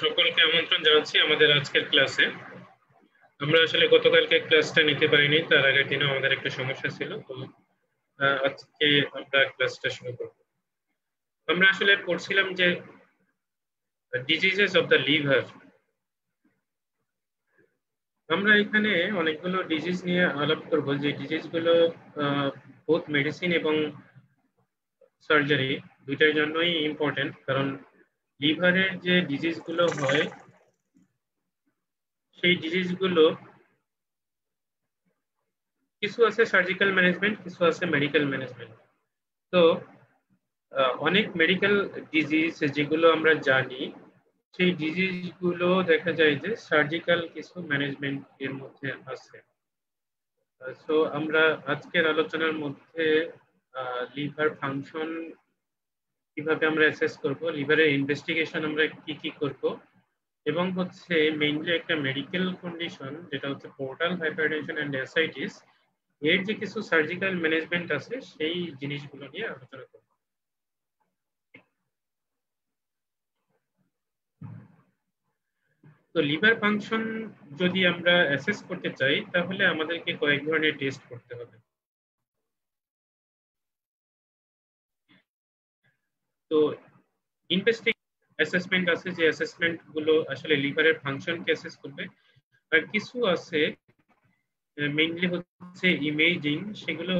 সকলকে আমন্ত্রণ জানাচ্ছি আমাদের আজকের ক্লাসে। আমরা আসলে গতকালকে ক্লাসটা নিতে পারিনি, তার আগের দিনও আমাদের একটা সমস্যা ছিল। তো আজকে আমরা ক্লাসটা শুরু করব। আমরা আসলে পড়ছিলাম যে ডিজিজেস অফ দ্য লিভার। আমরা এখানে অনেকগুলো ডিজিজ নিয়ে আলাপ করব, যে ডিজিজগুলো বোথ মেডিসিন এবং সার্জারি দুইটার জন্যই ইম্পর্টেন্ট। কারণ লিভারের যে ডিজিজগুলো হয় সেই ডিজিজগুলো কিছু আছে সার্জিক্যাল ম্যানেজমেন্ট, কিছু আছে মেডিকেল ম্যানেজমেন্ট। তো অনেক মেডিকেল ডিজিজ যেগুলো আমরা জানি, সেই ডিজিজ গুলো দেখা যায় যে সার্জিক্যাল কিছু ম্যানেজমেন্ট এর মধ্যে আছে। সো আমরা আজকের আলোচনার মধ্যে লিভার ফাংশন কিভাবে আমরা অ্যাসেস করব, লিভারের ইনভেস্টিগেশন আমরা কি কি করব, এবং হচ্ছে মেইনলি একটা মেডিকেল কন্ডিশন যেটা হচ্ছে পোর্টাল হাইপারটেনশন এন্ড অ্যাসাইটিস, এর যে কিছু সার্জিক্যাল ম্যানেজমেন্ট আছে সেই জিনিসগুলো নিয়ে আলোচনা করব। তো লিভার ফাংশন যদি আমরা অ্যাসেস করতে চাই তাহলে আমাদেরকে কয়েক ধরনের টেস্ট করতে হবে। তো ইনভেস্টিগেশন অ্যাসেসমেন্ট আছে, যে অ্যাসেসমেন্ট গুলো আসলে লিভারের ফাংশনকে অ্যাসেস করবে। আর কিছু আছে মেইনলি হচ্ছে ইমেজিং, সেগুলো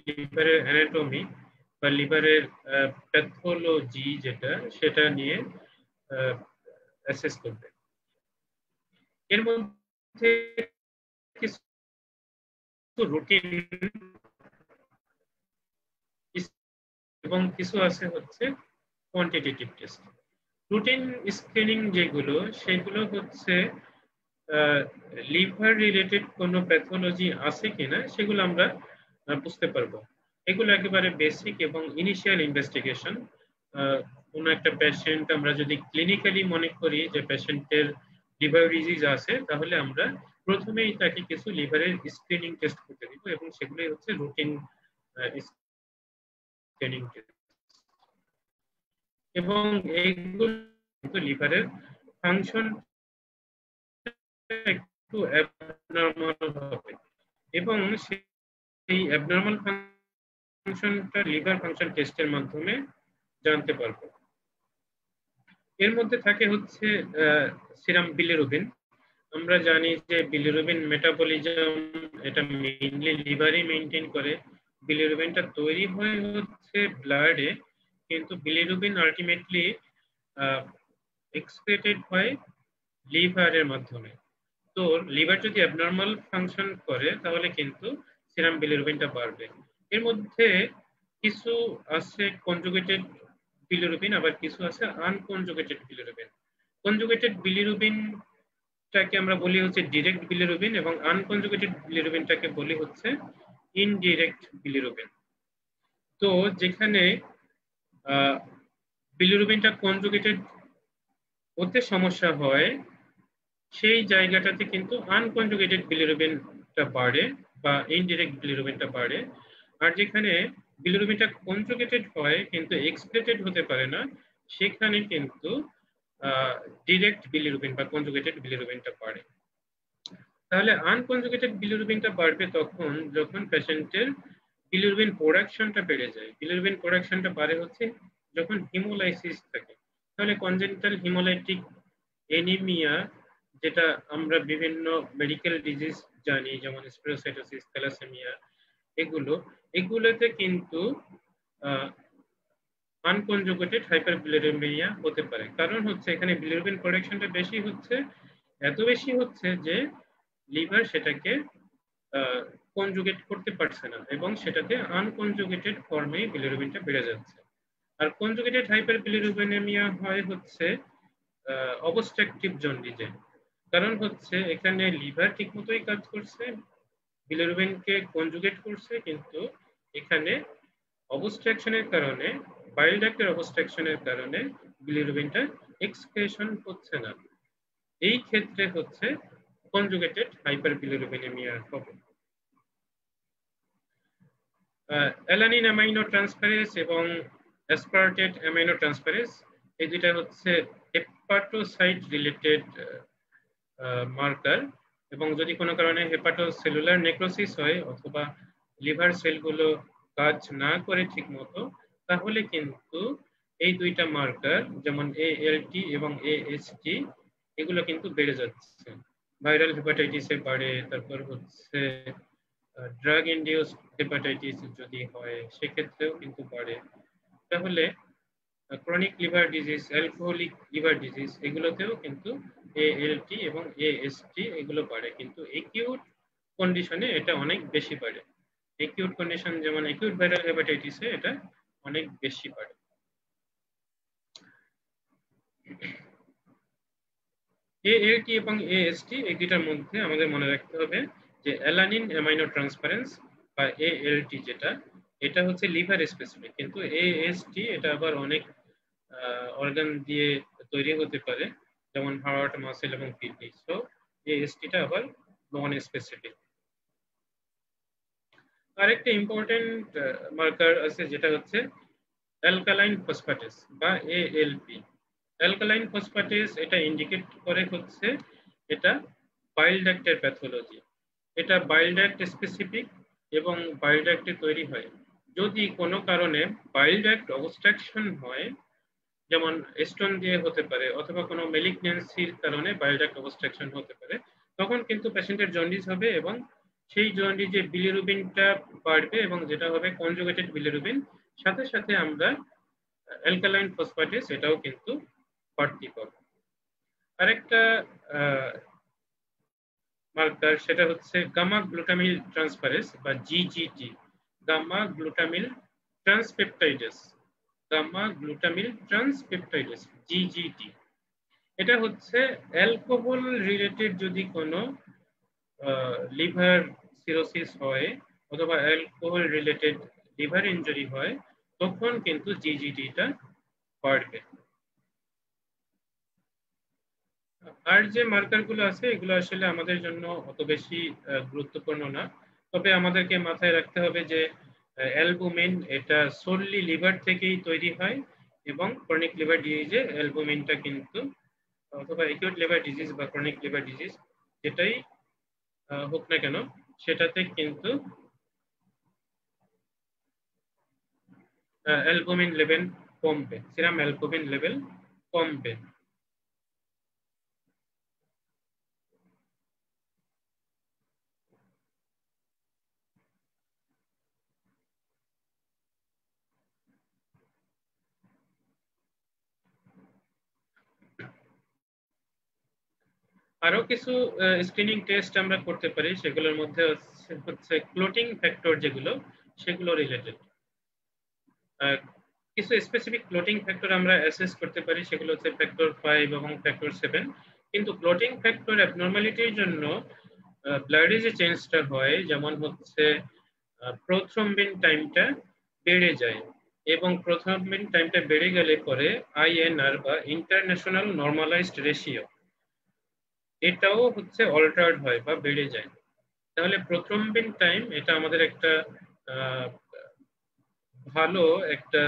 লিভারের অ্যানাটমি বা লিভারের প্যাথোলজি যেটা সেটা নিয়ে অ্যাসেস করবে। এর মধ্যে কিছু রুটিন এবং কিছু আছে হচ্ছে কোয়ান্টিটেটিভ টেস্ট। রুটিন স্ক্রিনিং যেগুলো, সেগুলো হচ্ছে লিভার রিলেটেড কোনো প্যাথোলজি আছে কিনা সেগুলো আমরা বুঝতে পারবো। এগুলো একেবারে বেসিক এবং ইনিশিয়াল ইনভেস্টিগেশন। কোনো একটা পেশেন্ট আমরা যদি ক্লিনিক্যালি মনে করি যে পেশেন্টের লিভার ডিজিজ আছে, তাহলে আমরা প্রথমেই তাকে কিছু লিভারের স্ক্রিনিং টেস্ট করতে দিব, এবং সেগুলোই হচ্ছে রুটিন স্ক্রিনিং টেস্ট। এবং এইগুলো লিভারের ফাংশন একটু অ্যাবনর্মাল হবে, এবং সেই অ্যাবনর্মাল ফাংশনটা লিভার ফাংশন টেস্টের মাধ্যমে জানতে পারবো। এর মধ্যে থাকে হচ্ছে সিরাম বিলিরুবিন। আমরা জানি যে বিলিরুবিন মেটাবলিজম এটা মেইনলি লিভারই মেইনটেইন করে। বিলিরুবিনটা তৈরি হয় হচ্ছে ব্লাডে, কিন্তু বিলিরুবিন আলটিমেটলি এক্সক্রিটেড হয় লিভারের মাধ্যমে। তো লিভার যদি অ্যাবনর্মাল ফাংশন করে তাহলে কিন্তু সিরাম বিলিরুবিনটা বাড়বে। এর মধ্যে কিছু আছে কনজুগেটেড বিলিরুবিন, আবার কিছু আছে আনকনজুগেটেড বিলিরুবিন। কনজুগেটেড বিলিরুবিনটাকে আমরা বলি হচ্ছে ডিরেক্ট বিলিরুবিন, এবং আনকনজুগেটেড বিলিরুবিনটাকে বলি হচ্ছে ইনডিরেক্ট বিলিরুবিন। তো যেখানে বিলিরুবিনটা কনজুগেটেড হতে সমস্যা হয়, সেই জায়গাটাতে কিন্তু আনকনজুগেটেড বিলিরুবিনটা বাড়ে বা ইনডিরেক্ট বিলিরুবিনটা বাড়ে। আর যেখানে বিলিরুবিনটা কনজুগেটেড হয় কিন্তু এক্সক্রিটেড হতে পারে না, সেখানে কিন্তু ডিরেক্ট বিলিরুবিন বা কনজুগেটেড বিলিরুবিনটা বাড়ে। তাহলে আনকনজুগেটেড বিলিরুবিনটা বাড়বে তখন যখন পেশেন্টের বিলিরুবিন প্রোডাকশনটা বেড়ে যায়। বিলিরুবিন প্রোডাকশনটা বাড়ে হচ্ছে যখন হিমোলাইসিস থাকে। তাহলে কনজেনিটাল হিমোলাইটিক এনিমিয়া, যেটা আমরা বিভিন্ন মেডিকেল ডিজিজ জানি, যেমন স্পিরোসাইটোসিস, থ্যালাসেমিয়া, এগুলোতে কিন্তু আনকনজুগেটেড হাইপারবিলিরুবিনিয়া হতে পারে। কারণ হচ্ছে এখানে বিলিরুবিন প্রোডাকশনটা বেশি হচ্ছে, এত বেশি হচ্ছে যে লিভার সেটাকে কনজুগেট করতে পারছে না, এবং সেটাতে আনকনজুগেটেড ফর্মে বিলিরুবিনটা বেড়ে যাচ্ছে। আর কনজুগেটেড হাইপারবিলিরুবিনেমিয়া হয় হচ্ছে অবস্ট্রাকটিভ জন্ডিসে। কারণ হচ্ছে এখানে লিভার ঠিকমতোই কাজ করছে, বিলিরুবিনকে কনজুগেট করছে, কিন্তু এখানে অবস্ট্রাকশনের কারণে, বাইল ডাক্টের অবস্ট্রাকশনের কারণে বিলিরুবিনটা এক্সক্রিশন হচ্ছে না। এই ক্ষেত্রে হচ্ছে কনজুগেটেড হাইপারবিলিরুবিনেমিয়া হবে। অ্যালানিন অ্যামাইনো ট্রান্সফারেজ এবং অ্যাসপার্টেট অ্যামাইনো ট্রান্সফারেজ, এই দুইটা হচ্ছে হেপাটোসাইট রিলেটেড মার্কার, এবং যদি কোনো কারণে হেপাটোসেলুলার নেক্রোসিস হয় অথবা লিভার সেলগুলো কাজ না করে ঠিক মতো, তাহলে কিন্তু এই দুইটা মার্কার যেমন ALT এবং AST এগুলো কিন্তু বেড়ে যাচ্ছে। ভাইরাল হেপাটাইটিসে বাড়ে, তারপর হচ্ছে ড্রাগ ইনডিউসড হেপাটাইটিস যদি হয় সেক্ষেত্রেও কিন্তু বাড়ে। তাহলে chronic liver disease, alcoholic liver disease এগুলোতেও কিন্তু ALT এবং AST এগুলো বাড়ে, কিন্তু একিউট কন্ডিশনে এটা অনেক বেশি বাড়ে। একিউট কন্ডিশন যেমন একিউট ভাইরাল হেপাটাইটিসে এটা অনেক বেশি বাড়ে। ALT এবং AST এই দুটার মধ্যে আমাদের মনে রাখতে হবে যে অ্যালানিন অ্যামাইনো ট্রান্সফারেন্স বা ALT যেটা, এটা হচ্ছে লিভার স্পেসিফিক, কিন্তু AST এটা আবার অনেক অর্গান দিয়ে তৈরি হতে পারে, যেমন হার্ট, মাসেল এবং কিডনি। সো ASTটা আবার নন স্পেসিফিক। আরেকটা ইম্পর্টেন্ট মার্কার আছে যেটা হচ্ছে অ্যালকালাইন ফসফেটেস বা ALP। অ্যালকালাইন ফসফেটেস এটা ইন্ডিকেট করে হচ্ছে এটা বাইল ডাক্টের প্যাথোলজি। এটা বাইল ডাক্ট স্পেসিফিক এবং বাইল ডাক্টে তৈরি হয় যদি কোনো কারণে বাইল ডাক্ট অবস্ট্রাকশন হয়, যেমন স্টোন দিয়ে হতে পারে অথবা কোনো মেলিগন্যান্সির কারণে বাইল ডাক্ট অবস্ট্রাকশন হতে পারে, তখন কিন্তু পেশেন্টের জন্ডিস হবে এবং সেই জন্ডিসে বিলিরুবিনটা বাড়বে এবং যেটা হবে কনজুগেটেড বিলিরুবিন, সাথে সাথে আমরা অ্যালকালাইন ফসফেটেস এটাও কিন্তু বাড়তি পাবো। আরেকটা মার্কার সেটা হচ্ছে গামা গ্লুটামিল ট্রান্সফারেস বা GGT, গামা গ্লুটামিল ট্রান্সপেপটাইডেস, গামা গ্লুটামিল ট্রান্সপেপটাইডেস GGT। এটা হচ্ছে অ্যালকোহল রিলেটেড যদি কোনো লিভার সিরোসিস হয় অথবা অ্যালকোহল রিলেটেড লিভার ইনজুরি হয়, তখন কিন্তু GGTটা বাড়বে। আর যে মার্কারগুলো আছে এগুলো আসলে আমাদের জন্য অত বেশি গুরুত্বপূর্ণ না, তবে আমাদেরকে মাথায় রাখতে হবে যে অ্যালবুমিন এটা সোললি লিভার থেকেই তৈরি হয় এবং ক্রনিক লিভার ডিজিজে অ্যালবুমিনটা কিন্তু অথবা একিউট লিভার ডিজিজ বা ক্রনিক লিভার ডিজিজ যেটাই হোক না কেন সেটাতে কিন্তু অ্যালবুমিন লেভেল কমবে, সিরাম অ্যালবুমিন লেভেল কমবে। আরো কিছু স্ক্রিনিং টেস্ট আমরা করতে পারি, সেগুলোর মধ্যে হচ্ছে ক্লোটিং ফ্যাক্টর যেগুলো সেগুলো রিলেটেড। কিছু স্পেসিফিক ক্লোটিং ফ্যাক্টর আমরা অ্যাসেস করতে পারি, সেগুলো হচ্ছে ফ্যাক্টর 5 এবং ফ্যাক্টর 7। কিন্তু ক্লোটিং ফ্যাক্টর অ্যাবনর্মালিটির জন্য ব্লাডে যে চেঞ্জটা হয়, যেমন হচ্ছে প্রোথ্রম্বিন টাইমটা বেড়ে যায়, এবং প্রোথ্রম্বিন টাইমটা বেড়ে গেলে পরে INR বা ইন্টারন্যাশনাল নর্মালাইজড রেশিও এটাও হচ্ছে অল্টার্ড হয় বা বেড়ে যায়। তাহলে প্রোথ্রম্বিন টাইম এটা আমাদের একটা ভালো একটা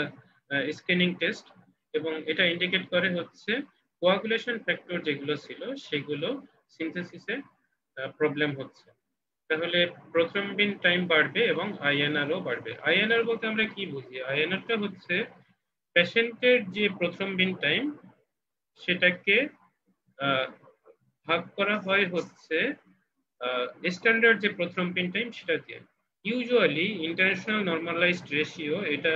স্ক্রিনিং টেস্ট, এবং এটা ইন্ডিকেট করে হচ্ছে কোয়াগুলেশন ফ্যাক্টর যেগুলো ছিল সেগুলো সিনথেসিসে প্রবলেম হচ্ছে। তাহলে প্রোথ্রম্বিন টাইম বাড়বে এবং INRও বাড়বে। INR বলতে আমরা কি বুঝি? INRটা হচ্ছে পেশেন্টের যে প্রোথ্রম্বিন টাইম সেটাকে ভাগ করা হয় হচ্ছে স্ট্যান্ডার্ড যে প্রোথ্রম্বিন টাইম সেটা দিয়ে। ইউজুয়ালি ইন্টারন্যাশনাল নর্মালাইজড রেশিও এটা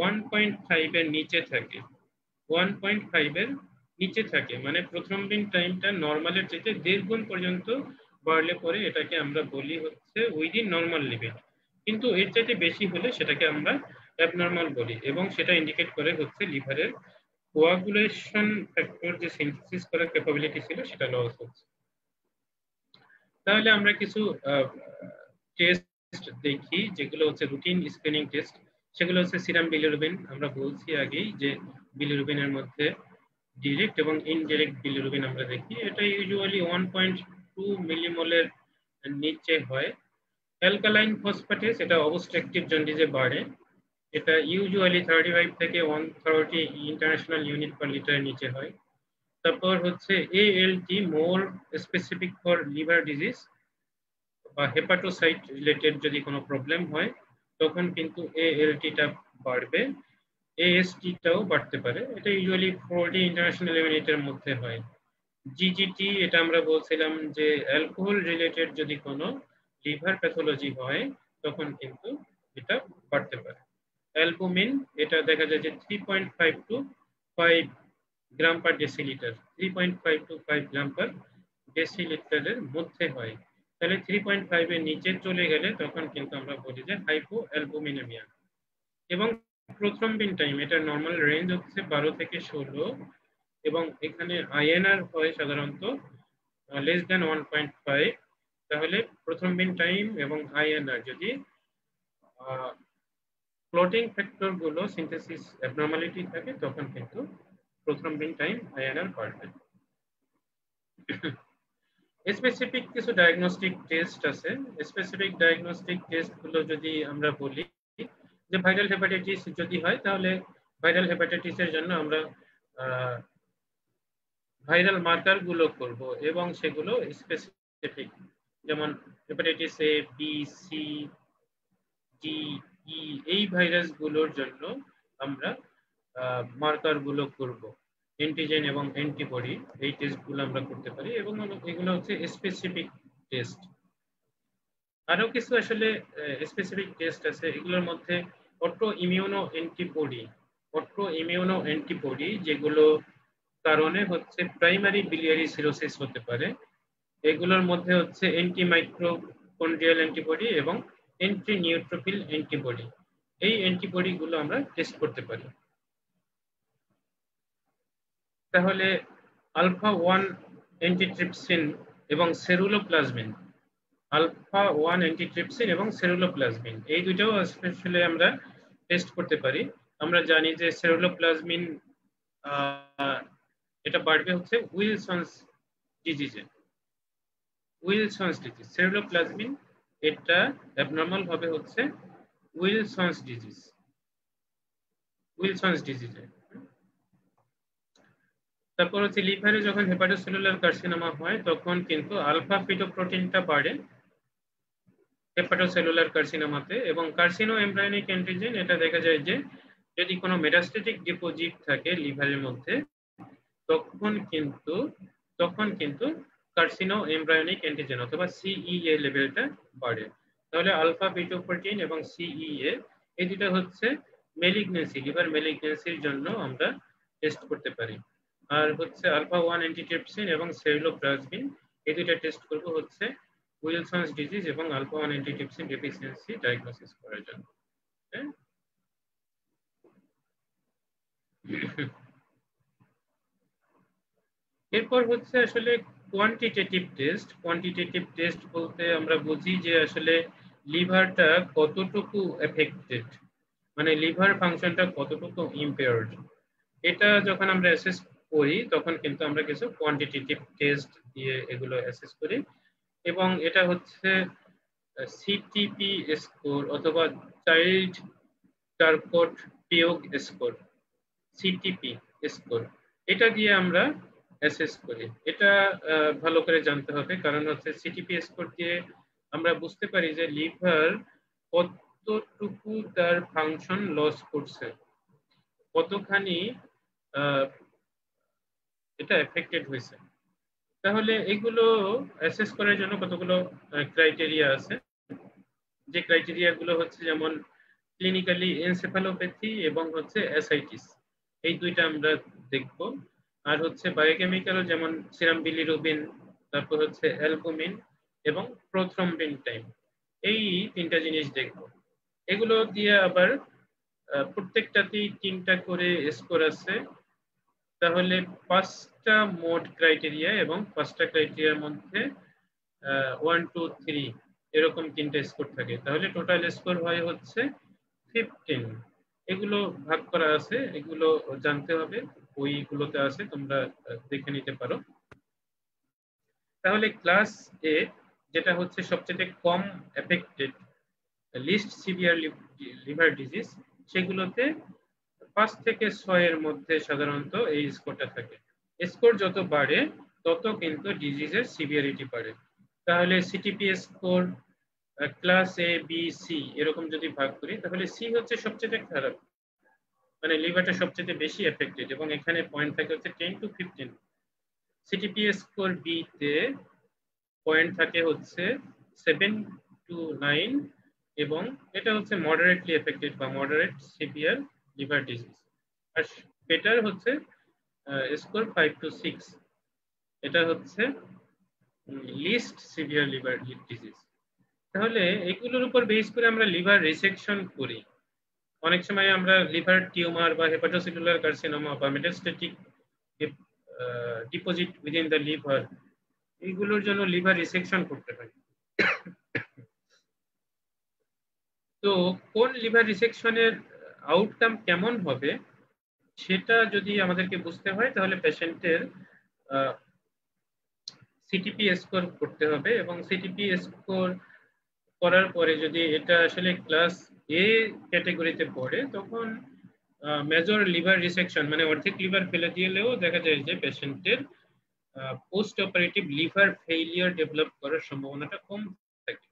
1.5 এর নিচে থাকে, 1.5 এর নিচে থাকে, মানে প্রোথ্রম্বিন টাইমটা নর্মালের চাইতে 1.5 গুণ পর্যন্ত বাড়লে পরে এটাকে আমরা বলি হচ্ছে উইদিন নর্মাল লিমিট, কিন্তু এর চাইতে বেশি হলে সেটাকে আমরা অ্যাবনর্মাল বলি, এবং সেটা ইন্ডিকেট করে হচ্ছে লিভারের কোয়াগুলেশন ফ্যাক্টর যে সিনথেসিস করার ক্যাপাবিলিটি ছিল সেটা লস হচ্ছে। তাহলে আমরা কিছু টেস্ট দেখি যেগুলো হচ্ছে রুটিন স্ক্রিনিং টেস্ট, সেগুলো হচ্ছে সিরাম বিলিরুবিন। আমরা বলছি আগেই যে বিলিরুবিনের মধ্যে ডিরেক্ট এবং ইনডিরেক্ট বিলিরুবিন আমরা দেখি, এটা ইউজুয়ালি 1.2 মিলিমোলের নিচে হয়। অ্যালকালাইন ফসফেটেস এটা অবস্ট্রাকটিভ জন্ডিসে বাড়ে, এটা ইউজুয়ালি 35 থেকে 130 ইন্টারন্যাশনাল ইউনিট পার লিটারের নিচে হয়। তারপর হচ্ছে ALT more specific for liver disease বা হেপাটোসাইট রিলেটেড যদি কোনো প্রবলেম হয় তখন কিন্তু ALT-টা বাড়বে, AST-টাও বাড়তে পারে। এটা ইউজুয়ালি 40 ইন্টারন্যাশনাল ইউনিটের মধ্যে হয়। GGT এটা আমরা বলছিলাম যে অ্যালকোহল রিলেটেড যদি কোনো লিভার প্যাথোলজি হয় তখন কিন্তু এটা বাড়তে পারে। অ্যালবুমিন এটা দেখা যায় যে 3.5 টু 5 গ্রাম পার ডেসিলিটার, 3.5 টু 5 গ্রাম পার ডেসিলিটারের মধ্যে হয়। তাহলে 3.5 এর নিচে চলে গেলে তখন কিন্তু আমরা বলি যে হাইপো অ্যালবুমিনেমিয়া। এবং প্রথ্রম্বিন টাইম এটা নর্মাল রেঞ্জ হচ্ছে 12 থেকে 16 এবং এখানে INR হয় সাধারণত লেস দেন 1.5। তাহলে প্রথ্রম্বিন টাইম এবং INR যদি ক্লটিং ফ্যাক্টর গুলো সিনথেসিস অ্যাবনর্মালিটি থাকে তখন কিন্তু প্রথ্রম্বিন টাইম INR বাড়বে। স্পেসিফিক কিছু ডায়াগনস্টিক টেস্ট আছে। স্পেসিফিক ডায়াগনস্টিক টেস্ট গুলো যদি আমরা বলি যে ভাইরাল হেপাটাইটিস যদি হয় তাহলে ভাইরাল হেপাটাইটিসের জন্য আমরা ভাইরাল মার্কার গুলো করব এবং সেগুলো স্পেসিফিক, যেমন hepatitis A, B, C, D, E এই ভাইরাস গুলোর জন্য আমরা মার্কার গুলো করব, অ্যান্টিজেন এবং অ্যান্টিবডি এই টেস্ট গুলো আমরা করতে পারি এবং এগুলো হচ্ছে স্পেসিফিক টেস্ট। আরো কিছু আসলে স্পেসিফিক টেস্ট আছে, এগুলোর মধ্যে অটো ইমিউনো অ্যান্টিবডি যেগুলো কারণে হচ্ছে প্রাইমারি বিলিয়ারি সিরোসিস হতে পারে। এগুলোর মধ্যে হচ্ছে অ্যান্টি মাইক্রোকন্ড্রিয়াল অ্যান্টিবডি এবং অ্যান্টি নিউট্রোফিল অ্যান্টিবডি, এই অ্যান্টিবডি গুলো আমরা টেস্ট করতে পারি। তাহলে আলফা 1 অ্যান্টিট্রিপসিন এবং সেরুলোপ্লাজমিন, আলফা 1 অ্যান্টিট্রিপসিন এবং সেরুলোপ্লাজমিন এই দুইটাও স্পেশালি আমরা টেস্ট করতে পারি। আমরা জানি যে সেরুলোপ্লাজমিন এটা বাড়বে হচ্ছে উইলসনস ডিজিজে। উইলসনস ডিজিজ, সেরুলোপ্লাজমিন এটা অ্যাবনর্মাল হবে হচ্ছে উইলসনস ডিজিজে। তারপর হচ্ছে লিভারে যখন হেপাটোসেলুলার কার্সিনোমা হয় তখন কিন্তু আলফা ফিটোপ্রোটিনটা বাড়ে হেপাটোসেলুলার কার্সিনোমাতে, এবং কার্সিনো এমব্রায়োনিক অ্যান্টিজেন এটা দেখা যায় যে যদি কোনো মেটাস্টেটিক ডিপোজিট থাকে লিভারের মধ্যে তখন কিন্তু কার্সিনো এমব্রায়োনিক অ্যান্টিজেন অথবা CEA লেভেলটা বাড়ে। তাহলে আলফা ফিটোপ্রোটিন এবং CEA এই দুটো হচ্ছে মেলিগনেন্সি, লিভার মেলিগনেন্সির জন্য আমরা টেস্ট করতে পারি। আর হচ্ছে আলফা 1 অ্যান্টিট্রিপসিন এবং সেরুলোপ্লাজমিন এই দুটো টেস্ট করব হচ্ছে উইলসনস ডিজিজ এবং আলফা 1 অ্যান্টিট্রিপসিন ডেফিসিয়েন্সি ডায়াগনোসিস করার জন্য। এরপর হচ্ছে আসলে কোয়ান্টিটেটিভ টেস্ট বলতে আমরা বুঝি যে আসলে লিভারটা কতটুকু এফেক্টেড, মানে লিভার ফাংশনটা কতটুকু ইম্পেয়ার্ড। এটা যখন আমরা অ্যাসেস করি তখন কিন্তু আমরা কিছু কোয়ান্টিটেটিভ টেস্ট দিয়ে এগুলো অ্যাসেস করি, এবং এটা হচ্ছে CTP স্কোর অথবা চাইল্ড টারকট পিওগ স্কোর, CTP স্কোর, এটা দিয়ে আমরা অ্যাসেস করি। এটা ভালো করে জানতে হবে, কারণ হচ্ছে CTP স্কোর দিয়ে আমরা বুঝতে পারি যে লিভার কতটুকু তার ফাংশন লস করছে, কতখানি এটা এফেক্টেড হয়েছে। তাহলে এগুলো অ্যাসেস করার জন্য কতগুলো ক্রাইটেরিয়া আছে, যে ক্রাইটেরিয়া গুলো হচ্ছে যেমন ক্লিনিক্যালি এনসেফালোপ্যাথি এবং হচ্ছে অ্যাসাইটিস, এই দুইটা আমরা দেখব। আর হচ্ছে বায়োকেমিক্যাল যেমন সিরাম বিলিরুবিন, তারপর হচ্ছে অ্যালবুমিন এবং প্রোথ্রম্বিন টাইম, এই তিনটা জিনিস দেখব। এগুলো দিয়ে আবার প্রত্যেকটাতেই 3টা করে স্কোর আছে। তাহলে 5টা মোড ক্রাইটেরিয়া এবং 5টা ক্রাইটেরিয়ার মধ্যে 1, 2, 3 এরকম 3টা স্কোর থাকে। তাহলে টোটাল স্কোর হয় হচ্ছে 15। এগুলো ভাগ করা আছে, এগুলো জানতে হবে, বইগুলোতে আছে, তোমরা দেখে নিতে পারো। তাহলে ক্লাস A যেটা হচ্ছে সবচেয়ে কম affected, least severe liver disease, সেগুলোতে 5 থেকে 6 এর মধ্যে সাধারণত এই স্কোরটা থাকে। স্কোর যত বাড়ে তত কিন্তু ডিজিজের সিভিয়ারিটি বাড়ে। তাহলে CTP score class A B C এরকম যদি ভাগ করি, তাহলে সি হচ্ছে সবচেয়ে খারাপ, মানে লিভারটা সবচেয়ে বেশি এফেক্টেড, এবং এখানে পয়েন্ট থাকে হচ্ছে 10 to 15। সিটিপি স্কোর বি তে পয়েন্ট থাকে হচ্ছে 7 to 9, এবং এটা হচ্ছে মডারেটলি এফেক্টেড বা মডারেট সিভিয়ার লিভার ডিজিজ। আর বেটার হচ্ছে স্কোর 5 to 6, এটা হচ্ছে লিস্ট সিভিয়ার লিভার ডিজিজ। তাহলে এগুলোর উপর বেস করে আমরা লিভার রিসেকশন করি। অনেক সময় আমরা লিভার টিউমার বা হেপাটোসেলুলার কার্সিনোমা বা metastatic deposit within the liver, এইগুলোর জন্য লিভার রিসেকশন করতে হয়। তো কোন লিভার রিসেকশনের আউটকাম কেমন হবে সেটা যদি আমাদেরকে বুঝতে হয়, তাহলে পেশেন্টের সিটিপি স্কোর করতে হবে, এবং সিটিপি স্কোর করার পরে যদি এটা আসলে ক্লাস এ ক্যাটাগরিতে পড়ে, তখন মেজর লিভার রিসেকশন মানে অর্ধেক লিভার ফেলে দিলেও দেখা যায় যে পেশেন্টের post operative liver failure develop করার সম্ভাবনাটা কম থাকে।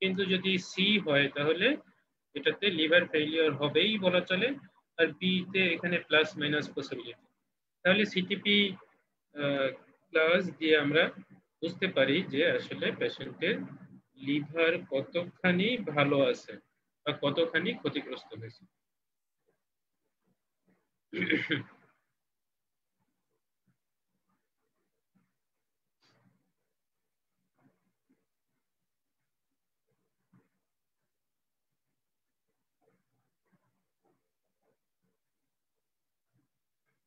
কিন্তু যদি সি হয় তাহলে এটাতে লিভার ফেইলিয়ার হবেই বলা চলে, আর বি তে এখানে প্লাস মাইনাস পসিবিলিটি। তাহলে সিটিপি ক্লাস দিয়ে আমরা বুঝতে পারি যে আসলে পেশেন্টের লিভার কতখানি ভালো আছে বা কতখানি ক্ষতিগ্রস্ত হয়েছে।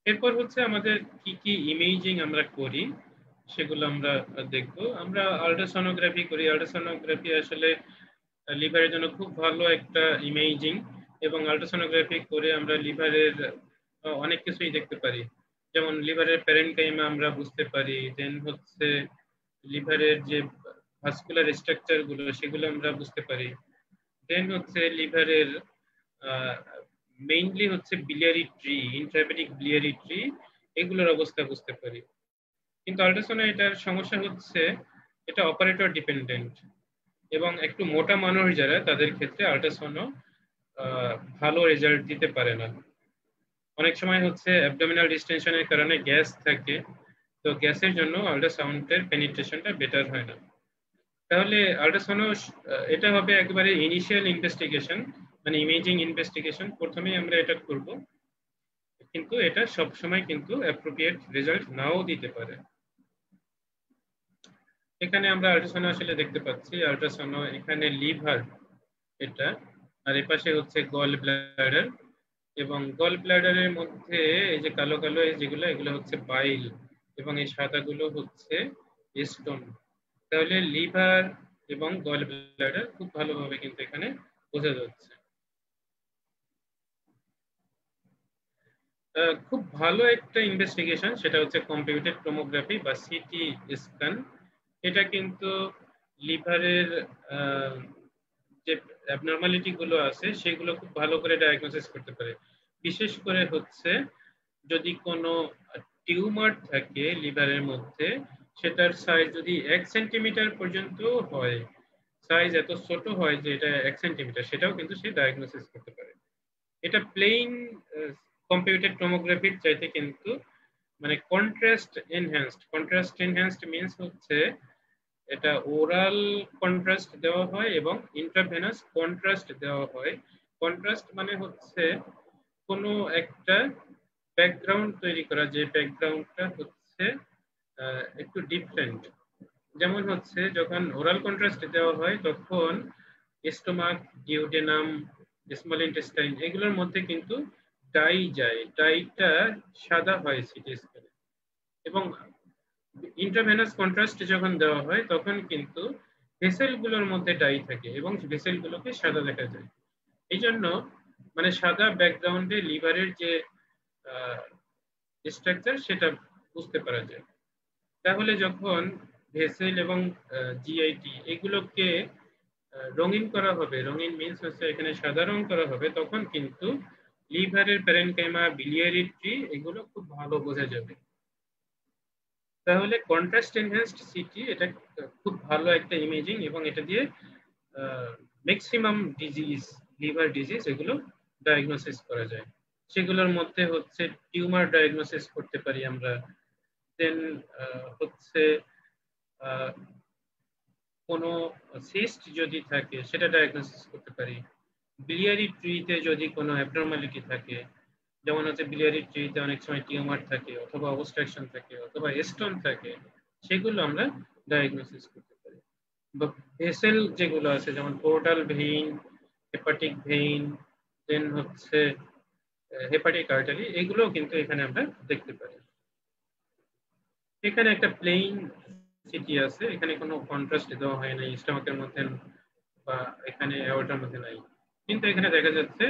এরপর হচ্ছে আমাদের কি কি ইমেজিং আমরা করি সেগুলো আমরা দেখব। আমরা আল্ট্রাসোনোগ্রাফি করি। আল্ট্রাসোনোগ্রাফি আসলে লিভারের জন্য খুব ভালো একটা ইমেজিং, এবং আল্ট্রাসোনোগ্রাফি করে আমরা লিভারের অনেক কিছুই দেখতে পারি। যেমন লিভারের প্যারেনকাইমা আমরা বুঝতে পারি, দেন হচ্ছে লিভারের যে ভাস্কুলার স্ট্রাকচার গুলো সেগুলো আমরা বুঝতে পারি, দেন হচ্ছে লিভারের মেইনলি হচ্ছে biliary tree, intrahepatic biliary tree, এগুলোর অবস্থা বুঝতে পারি। কিন্তু আল্ট্রাসাউন্ড এটার সমস্যা হচ্ছে এটা অপারেটর ডিপেন্ডেন্ট, এবং একটু মোটা মানুষ যারা তাদের ক্ষেত্রে আল্ট্রাসাউন্ড ভালো রেজাল্ট দিতে পারে না। অনেক সময় হচ্ছে অ্যাবডোমিনাল ডিস্টেনশনের কারণে গ্যাস থাকে, তো গ্যাসের জন্য আল্ট্রাসাউন্ডের পেনিট্রেশনটা বেটার হয় না। তাহলে আল্ট্রাসাউন্ড এটা হবে একেবারে ইনিশিয়াল ইনভেস্টিগেশন, মানে ইমেজিং ইনভেস্টিগেশন। প্রথমেই আমরা এটা করব, কিন্তু এটা সব সময় কিন্তু অ্যাপ্রোপ্রিয়েট রেজাল্ট নাও দিতে পারে। এখানে আমরা আল্ট্রাসাউন্ড আসলে দেখতে পাচ্ছি, আল্ট্রাসাউন্ড এখানে লিভার এটা, আর এপাশে হচ্ছে গল ব্লাডার, এবং গল ব্লাডারের মধ্যে এই যে কালো কালো যেগুলো, এগুলো হচ্ছে বাইল, এবং এই সাদাগুলো হচ্ছে স্টোন। তাহলে লিভার এবং গল ব্লাডার খুব ভালোভাবে কিন্তু এখানে বোঝা যাচ্ছে। খুব ভালো একটা ইনভেস্টিগেশন সেটা হচ্ছে কম্পিউটেড টোমোগ্রাফি বা সিটি স্ক্যান। এটা কিন্তু লিভারের যে অ্যাবনর্মালিটি গুলো আছে সেগুলো খুব ভালো করে ডায়াগনোসিস করতে পারে। বিশেষ করে হচ্ছে যদি কোনো টিউমার থাকে লিভারের মধ্যে, সেটার সাইজ যদি 1 সেন্টিমিটার পর্যন্ত হয়, সাইজ এত ছোট হয় যে এটা 1 সেন্টিমিটার, সেটাও কিন্তু সে ডায়াগনোসিস করতে পারে। এটা প্লেইন কম্পিউটেড টোমোগ্রাফির চাইতে কিন্তু মানে কন্ট্রাস্ট এনহ্যান্সড মিন্স হচ্ছে এটা ওরাল কন্ট্রাস্ট দেওয়া হয় এবং ইন্ট্রাভেনাস কন্ট্রাস্ট দেওয়া হয়। কন্ট্রাস্ট মানে হচ্ছে কোনো একটা ব্যাকগ্রাউন্ড তৈরি করা, যে ব্যাকগ্রাউন্ডটা হচ্ছে একটু ডিফারেন্ট। যেমন হচ্ছে যখন ওরাল কন্ট্রাস্ট দেওয়া হয় তখন স্টোমাক, ডিউডেনাম, স্মল ইন্টেস্টাইন এগুলোর মধ্যে কিন্তু ডাই যায়, ডাইটা সাদা হয় সিটি স্ক্যানে। এবং ইন্ট্রাভেনাস কন্ট্রাস্ট যখন দেওয়া হয় তখন কিন্তু ভেসেলগুলোর মধ্যে ডাই থাকে এবং ভেসেলগুলোকে সাদা দেখা যায়। এই জন্য মানে সাদা ব্যাকগ্রাউন্ডে লিভারের যে স্ট্রাকচার সেটা বুঝতে পারা যায়। তাহলে যখন ভেসেল এবং জিআইটি এগুলোকে রঙিন করা হবে, রঙিন মিন্স হচ্ছে এখানে সাদা রং করা হবে, তখন কিন্তু লিভারের প্যারেনকাইমা, বিলিয়ারি ট্রি এগুলো খুব ভালো বোঝা যাবে। তাহলে কন্ট্রাস্ট এনহ্যান্সড সিটি এটা খুব ভালো একটা ইমেজিং, এবং এটা দিয়ে ম্যাক্সিমাম ডিজিজ, লিভার ডিজিজ এগুলো ডায়াগনোসিস করা যায়। সেগুলোর মধ্যে হচ্ছে টিউমার ডায়াগনোসিস করতে পারি আমরা, দেন হচ্ছে কোনো সিস্ট যদি থাকে সেটা ডায়াগনোসিস করতে পারি। বিলিয়ারি ট্রিতে যদি কোনো অ্যাবনরমালিটি থাকে, যেমন হচ্ছে বিলিয়ারি ট্রিতে অনেক সময় টিউমার থাকে অথবা অবস্ট্রাকশন থাকে অথবা স্টোন থাকে, সেগুলো আমরা ডায়াগনোসিস করতে পারি। বা ভেসেল যেগুলো আছে যেমন পোর্টাল ভেইন, হেপাটিক ভেইন, দেন হচ্ছে হেপাটিক আর্টারি, এগুলোও কিন্তু এখানে আমরা দেখতে পারি। এখানে একটা প্লেইন সিটি আছে, এখানে কোনো কন্ট্রাস্ট দেওয়া হয় নাই স্টমাকের মধ্যে বা এখানে অ্যাওর্টার মধ্যে নাই, কিন্তু এখানে দেখা যাচ্ছে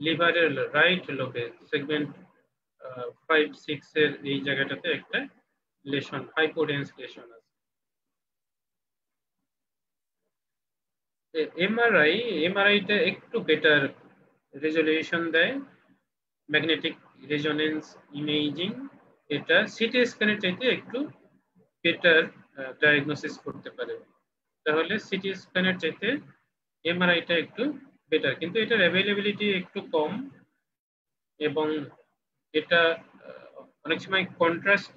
লিভারের রাইট লোবে সেগমেন্ট 5-6 এর এই জায়গাটাতে একটা লেশন, হাইপোডেন্স লেশন আছে। এমআরআইটা একটু বেটার রেজলিউশন দেয়, ম্যাগনেটিক রেজোনেন্স ইমেজিং এটা সিটি স্ক্যানের চাইতে একটু বেটার ডায়াগনোসিস করতে পারে। তাহলে সিটি স্ক্যানের চাইতে এমআরআইটা একটু বেটার, কিন্তু এটার অ্যাভেলেবিলিটি একটু কম, এবং এটা অনেক সময় কন্ট্রাস্ট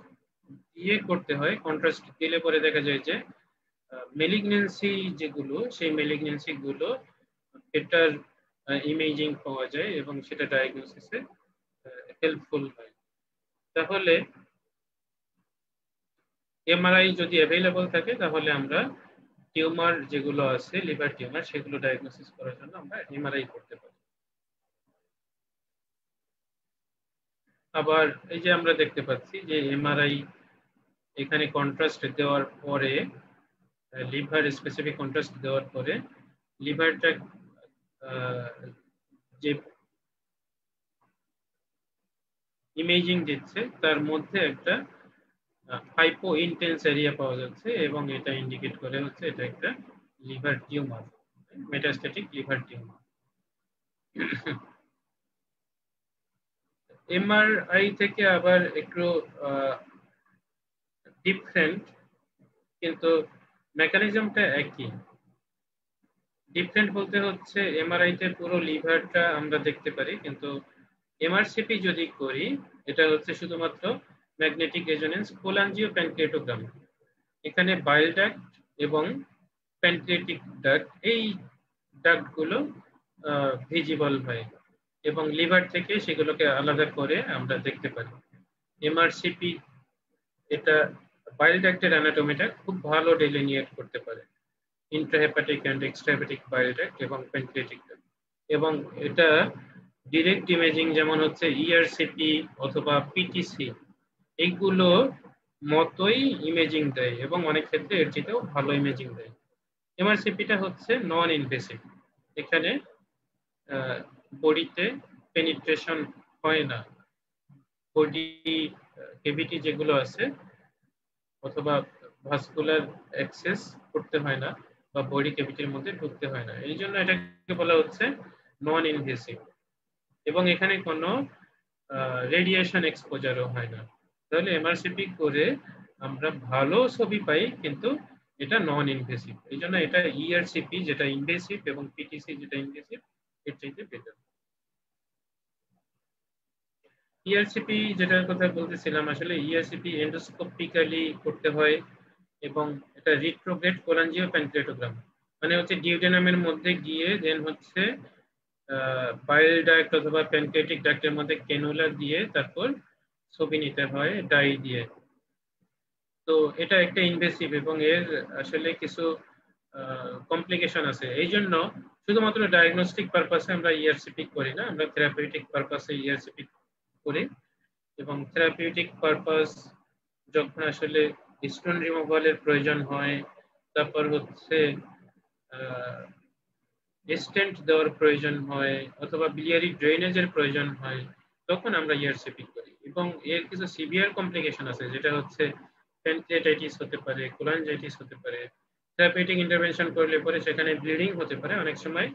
দিয়ে করতে হয়। কন্ট্রাস্ট দিলে পরে দেখা যায় যে মেলিগনেন্সি যেগুলো, সেই মেলিগনেন্সি গুলো বেটার ইমেজিং পাওয়া যায় এবং সেটা ডায়াগনোসিসে হেল্পফুল হয়। তাহলে এমআরআই যদি অ্যাভেলেবল থাকে তাহলে আমরা টিউমার যেগুলো আছে, লিভার টিউমার, সেগুলো ডায়াগনোসিস করার জন্য আমরা এমআরআই করতে পারি। আবার এই যে আমরা দেখতে পাচ্ছি যে এমআরআই এখানে কন্ট্রাস্ট দেওয়ার পরে, লিভার স্পেসিফিক কন্ট্রাস্ট দেওয়ার পরে লিভারটা যে ইমেজিং দিচ্ছে তার মধ্যে একটা হাইপো ইন্টেন্স এরিয়া পাওয়া যাচ্ছে, এবং এটা ইন্ডিকেট করে হচ্ছে এটা একটা liver tumour, metastatic liver tumour. MRI থেকে আবার একটু ডিফারেন্ট, কিন্তু মেকানিজমটা একই। ডিফারেন্ট বলতে হচ্ছে এমআরআই তে পুরো লিভারটা আমরা দেখতে পারি, কিন্তু এমআরসিপি যদি করি এটা হচ্ছে শুধুমাত্র ম্যাগনেটিক রেজোনেন্স কোলাঞ্জিও প্যানক্রিয়াটোগ্রাম। এখানে বাইল ডাক্ট এবং প্যানক্রিয়াটিক ডাক্ট, এই ডাক্টগুলো ভিজিবল হয় এবং লিভার থেকে সেগুলোকে আলাদা করে আমরা দেখতে পারি। এমআরসিপি এটা বাইল ডাক্টের অ্যানাটমিটা খুব ভালো ডেলিনিয়েট করতে পারে, intrahepatic and extrahepatic bile duct এবং প্যানক্রিয়াটিক ডাক্ট। এবং এটা ডিরেক্ট ইমেজিং যেমন হচ্ছে ইআরসিপি অথবা পিটিসি, এইগুলো মতোই ইমেজিং দেয় এবং অনেক ক্ষেত্রে এর চেয়েও ভালো ইমেজিং দেয়। এমআরসিপিটা হচ্ছে নন ইনভেসিভ, এখানে বডিতে পেনিট্রেশন হয় না, বডি কেভিটি যেগুলো আছে অথবা ভাস্কুলার অ্যাক্সেস করতে হয় না বা বডি ক্যাভিটির মধ্যে ঢুকতে হয় না, এই জন্য এটাকে বলা হচ্ছে নন ইনভেসিভ। এবং এখানে কোনো রেডিয়েশন এক্সপোজারও হয় না। তাহলে এমআরসিপি করে আমরা ভালো ছবি পাই, কিন্তু এটা নন ইনভেসিভ, এই জন্য এটা ইআরসিপি যেটা ইনভেসিভ এবং পিটিসি যেটা ইনভেসিভ এর চাইতে বেটার। ইআরসিপি যেটার কথা বলতেছিলাম, আসলে ইআরসিপি এন্ডোস্কোপিক্যালি করতে হয়, এবং এটা রিট্রোগ্রেড কোলাঞ্জিও প্যানক্রিয়াটোগ্রাম, মানে হচ্ছে ডিউডেনামের মধ্যে গিয়ে দেন হচ্ছে বাইল ডাক্ট অথবা প্যানক্রিয়াটিক ডাক্টের মধ্যে ক্যানুলা দিয়ে তারপর ছবি নিতে হয় ডাই দিয়ে। তো এটা একটা ইনভেসিভ এবং এর আসলে কিছু কমপ্লিকেশন আছে, এই জন্য শুধুমাত্র ডায়াগনস্টিক পারপাসে আমরা ইআরসিপি করি না, আমরা থেরাপিউটিক পারপাসে ইআরসিপি করি। এবং থেরাপিউটিক পারপাস যখন আসলে স্টোন রিমুভালের প্রয়োজন হয়, তারপর হচ্ছে স্টেন্ট দেওয়ার প্রয়োজন হয় অথবা বিলিয়ারি ড্রেনেজের প্রয়োজন হয়, তখন আমরা ইআরসিপি করি। এবং এর কিছু সিভিয়ার কমপ্লিকেশন আছে, যেটা হচ্ছে প্যানক্রিয়াটাইটিস হতে পারে, কোলাঞ্জাইটিস হতে পারে। থেরাপিউটিক ইন্টারভেনশন করলে পরে সেখানে ব্লিডিং হতে পারে, অনেক সময়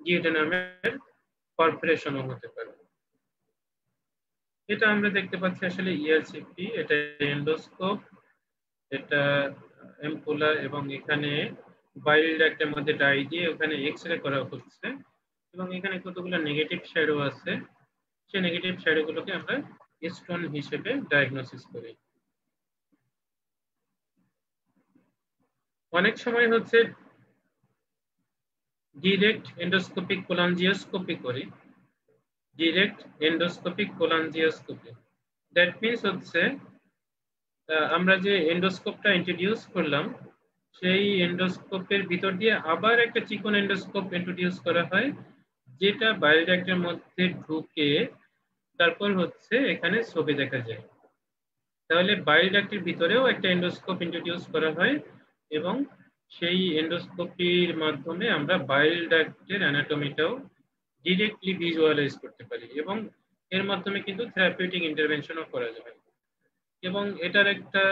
ডিউডেনামের পারফোরেশনও হতে পারে। এটা আমরা দেখতে পাচ্ছি আসলে ইআরসিপি, এটা এন্ডোস্কোপ, এটা এম্পুলা, এবং এখানে বাইল ডাক্টের মধ্যে ডাই দিয়ে ওখানে এক্স-রে করা হচ্ছে, এবং এখানে কতগুলো নেগেটিভ শ্যাডো আছে, সেই নেগেটিভ শ্যাডো গুলোকে আমরা স্টোন হিসেবে ডায়াগনোসিস করি। অনেক সময় হচ্ছে ডিরেক্ট এন্ডোস্কোপিক কোলাঞ্জিওস্কোপি করি, ডিরেক্ট এন্ডোস্কোপিক কোলাঞ্জিওস্কোপি। দ্যাট মিনস হচ্ছে আমরা যে এন্ডোস্কোপটা ইন্ট্রোডিউস করলাম, সেই এন্ডোস্কোপের ভিতর দিয়ে আবার একটা চিকন এন্ডোস্কোপ ইন্ট্রোডিউস করা হয়, যেটা বাইল ডাক্টের মধ্যে ঢুকে তারপর হচ্ছে এখানে ছবি দেখা যায়। তাহলে বাইল ডাক্টের ভিতরেও একটা এন্ডোস্কোপ ইন্ট্রোডিউস করা হয়, এবং সেই এন্ডোস্কোপির মাধ্যমে আমরা বাইল ডাক্টের অ্যানাটমিটাও ডিরেক্টলি ভিজুয়ালাইজ করতে পারি, এবং এর মাধ্যমে কিন্তু থেরাপিউটিক ইন্টারভেনশনও করা যায়। এবং এটার একটা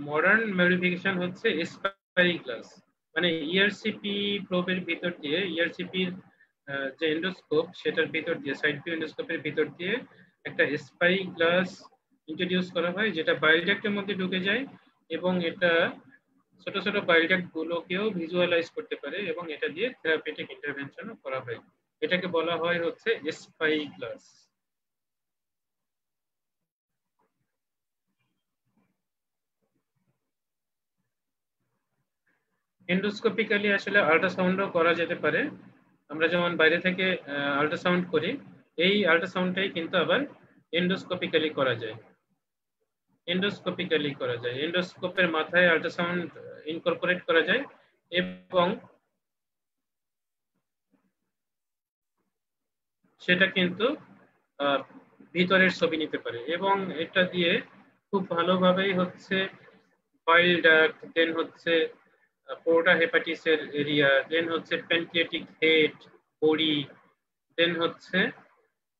মডার্ন মডিফিকেশন হচ্ছে স্পাই গ্লাস, মানে ইআরসিপি প্রোবের ভিতর দিয়ে, ইআরসিপির যে এন্ডোস্কোপ সেটার ভিতর দিয়ে, সাইড ভিউ এন্ডোস্কোপের ভিতর দিয়ে একটা স্পাই গ্লাস ইন্ট্রোডিউস করা হয়, যেটা বাইল ডাক্টের মধ্যে ঢুকে যায়, এবং এটা ছোট ছোট বাইল ডাক্ট গুলোকেও ভিজুয়ালাইজ করতে পারে, এবং এটা দিয়ে থেরাপিউটিক ইন্টারভেনশনও করা হয়। এটাকে বলা হয় হচ্ছে স্পাই গ্লাস। এন্ডোস্কোপিক্যালি আসলে আল্ট্রাসাউন্ডও করা যেতে পারে। আমরা যেমন বাইরে থেকে আল্ট্রাসাউন্ড করি, এই আল্ট্রাসাউন্ডটাই কিন্তু আবার এন্ডোস্কোপিক্যালি করা যায়। এন্ডোস্কোপিক্যালি করা যায়, এন্ডোস্কোপের মাথায় আল্ট্রাসাউন্ড ইনকর্পোরেট করা যায়, এবং সেটা কিন্তু ভিতরের ছবি নিতে পারে, এবং এটা দিয়ে খুব ভালোভাবেই হচ্ছে বাইল ডাক্ট, দেন হচ্ছে পোর্টা হেপাটিসের এরিয়া, দেন হচ্ছে প্যানক্রিয়াটিক হেড, বডি, দেন হচ্ছে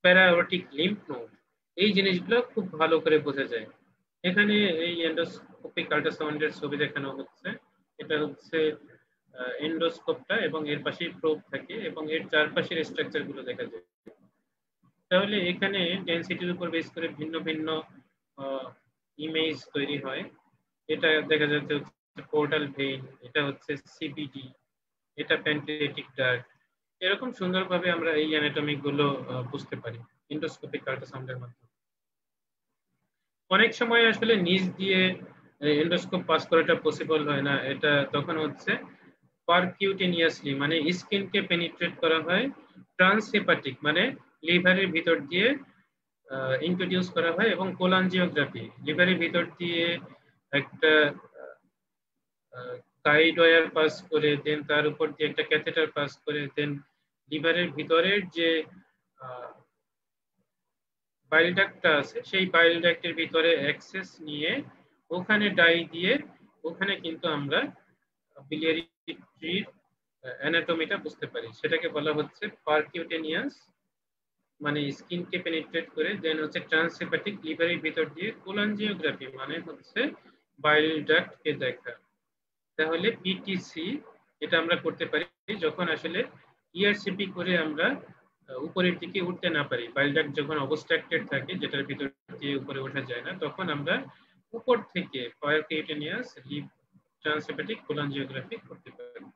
প্যারাঅর্টিক লিম্ফ নোড, এই জিনিসগুলো খুব ভালো করে বোঝা যায়। এখানে এই এন্ডোস্কোপিক আল্ট্রাসাউন্ডের ছবি দেখানো হচ্ছে। এটা হচ্ছে এন্ডোস্কোপটা, এবং এর পাশেই প্রোব থাকে, এবং এর চারপাশের স্ট্রাকচার গুলো দেখা যায়। তাহলে এখানে ডেনসিটির উপর বেস করে ভিন্ন ভিন্ন ইমেজ তৈরি হয়। এটা দেখা যাচ্ছে পোর্টাল ভেইন, এটা হচ্ছে সিবিডি, এটা প্যানক্রিয়াটিক ডাক্ট। এরকম সুন্দরভাবে আমরা এই অ্যানাটমি গুলো বুঝতে পারি এন্ডোস্কোপিক আল্ট্রাসাউন্ডের মাধ্যমে। অনেক সময় আসলে নিচ দিয়ে এন্ডোস্কোপ পাস করাটা পসিবল হয় না, এটা তখন হচ্ছে পারকিউটেনিয়াসলি, মানে স্কিনকে পেনিট্রেট করা হয়, ট্রান্সহেপাটিক মানে লিভারের ভিতর দিয়ে ইন্ট্রোডিউস করা হয়, এবং কোলাঞ্জিওগ্রাফি, লিভারের ভিতর দিয়ে একটা গাইড ওয়্যার পাস করে, দেন তার উপর দিয়ে একটা ক্যাথেটার পাস করে, দেন লিভারের ভিতরের যে বাইল ডাক্টটা আছে, সেই বাইল ডাক্টের ভিতরে অ্যাক্সেস নিয়ে ওখানে ডাই দিয়ে ওখানে কিন্তু আমরা বিলিয়ারি ট্রির অ্যানাটমিটা বুঝতে পারি। সেটাকে বলা হচ্ছে পারকিউটেনিয়াস, মানে স্কিনকে পেনিট্রেট করে, দেন হচ্ছে ট্রান্সহেপাটিক, লিভারের ভিতর দিয়ে কোলাঞ্জিওগ্রাফি, মানে হচ্ছে বাইল ডাক্টকে দেখা। তাহলে পিটিসি এটা আমরা করতে পারি যখন আসলে ইআরসিপি করে আমরা উপরের দিকে উঠতে না পারি, বাইল ডাক্ট যখন অবস্ট্রাক্টেড থাকে, যেটার ভিতর দিয়ে উপরে ওঠা যায় না, তখন আমরা উপর থেকে পারকিউটেনিয়াস ট্রান্সহেপাটিক কোলাঞ্জিওগ্রাফি করতে পারি।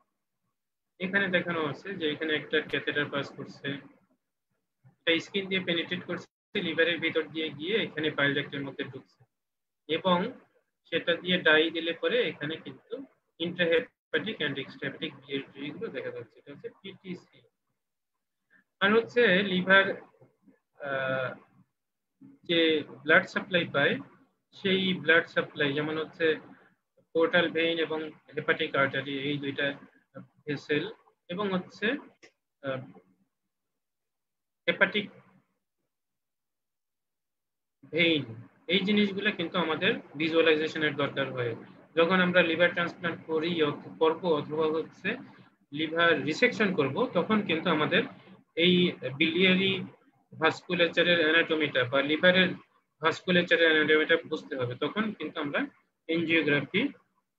এখানে দেখানো আছে যে এখানে একটা ক্যাথেটার পাস করছে, এটা স্কিন দিয়ে পেনিট্রেট করছে, লিভারের ভিতর দিয়ে গিয়ে এখানে বাইল ডাক্টের মধ্যে ঢুকছে, এবং সেটা দিয়ে ডাই দিলে পরে এখানে কিন্তু ইন্ট্রাহেপাটিক এন্ড এক্সট্রাহেপাটিক বিলিয়ারি গুলো দেখা যাচ্ছে। এটা হচ্ছে পিটিসি। আর হচ্ছে লিভার যে ব্লাড সাপ্লাই পায়, সেই ব্লাড সাপ্লাই যেমন হচ্ছে পোর্টাল ভেইন এবং হেপাটিক আর্টারি, এই দুইটা ভেসেল, এবং হচ্ছে হেপাটিক ভেইন, এই জিনিসগুলো কিন্তু আমাদের ভিজুয়ালাইজেশনের দরকার হয় যখন আমরা লিভার ট্রান্সপ্লান্ট করি করব, অথবা হচ্ছে লিভার রিসেকশন করব, তখন কিন্তু আমাদের এই বিলিয়ারি ভাস্কুলেচারের অ্যানাটমিটা বা লিভারের ভাস্কুলেচারের অ্যানাটমিটা বুঝতে হবে। তখন কিন্তু আমরা এনজিওগ্রাফি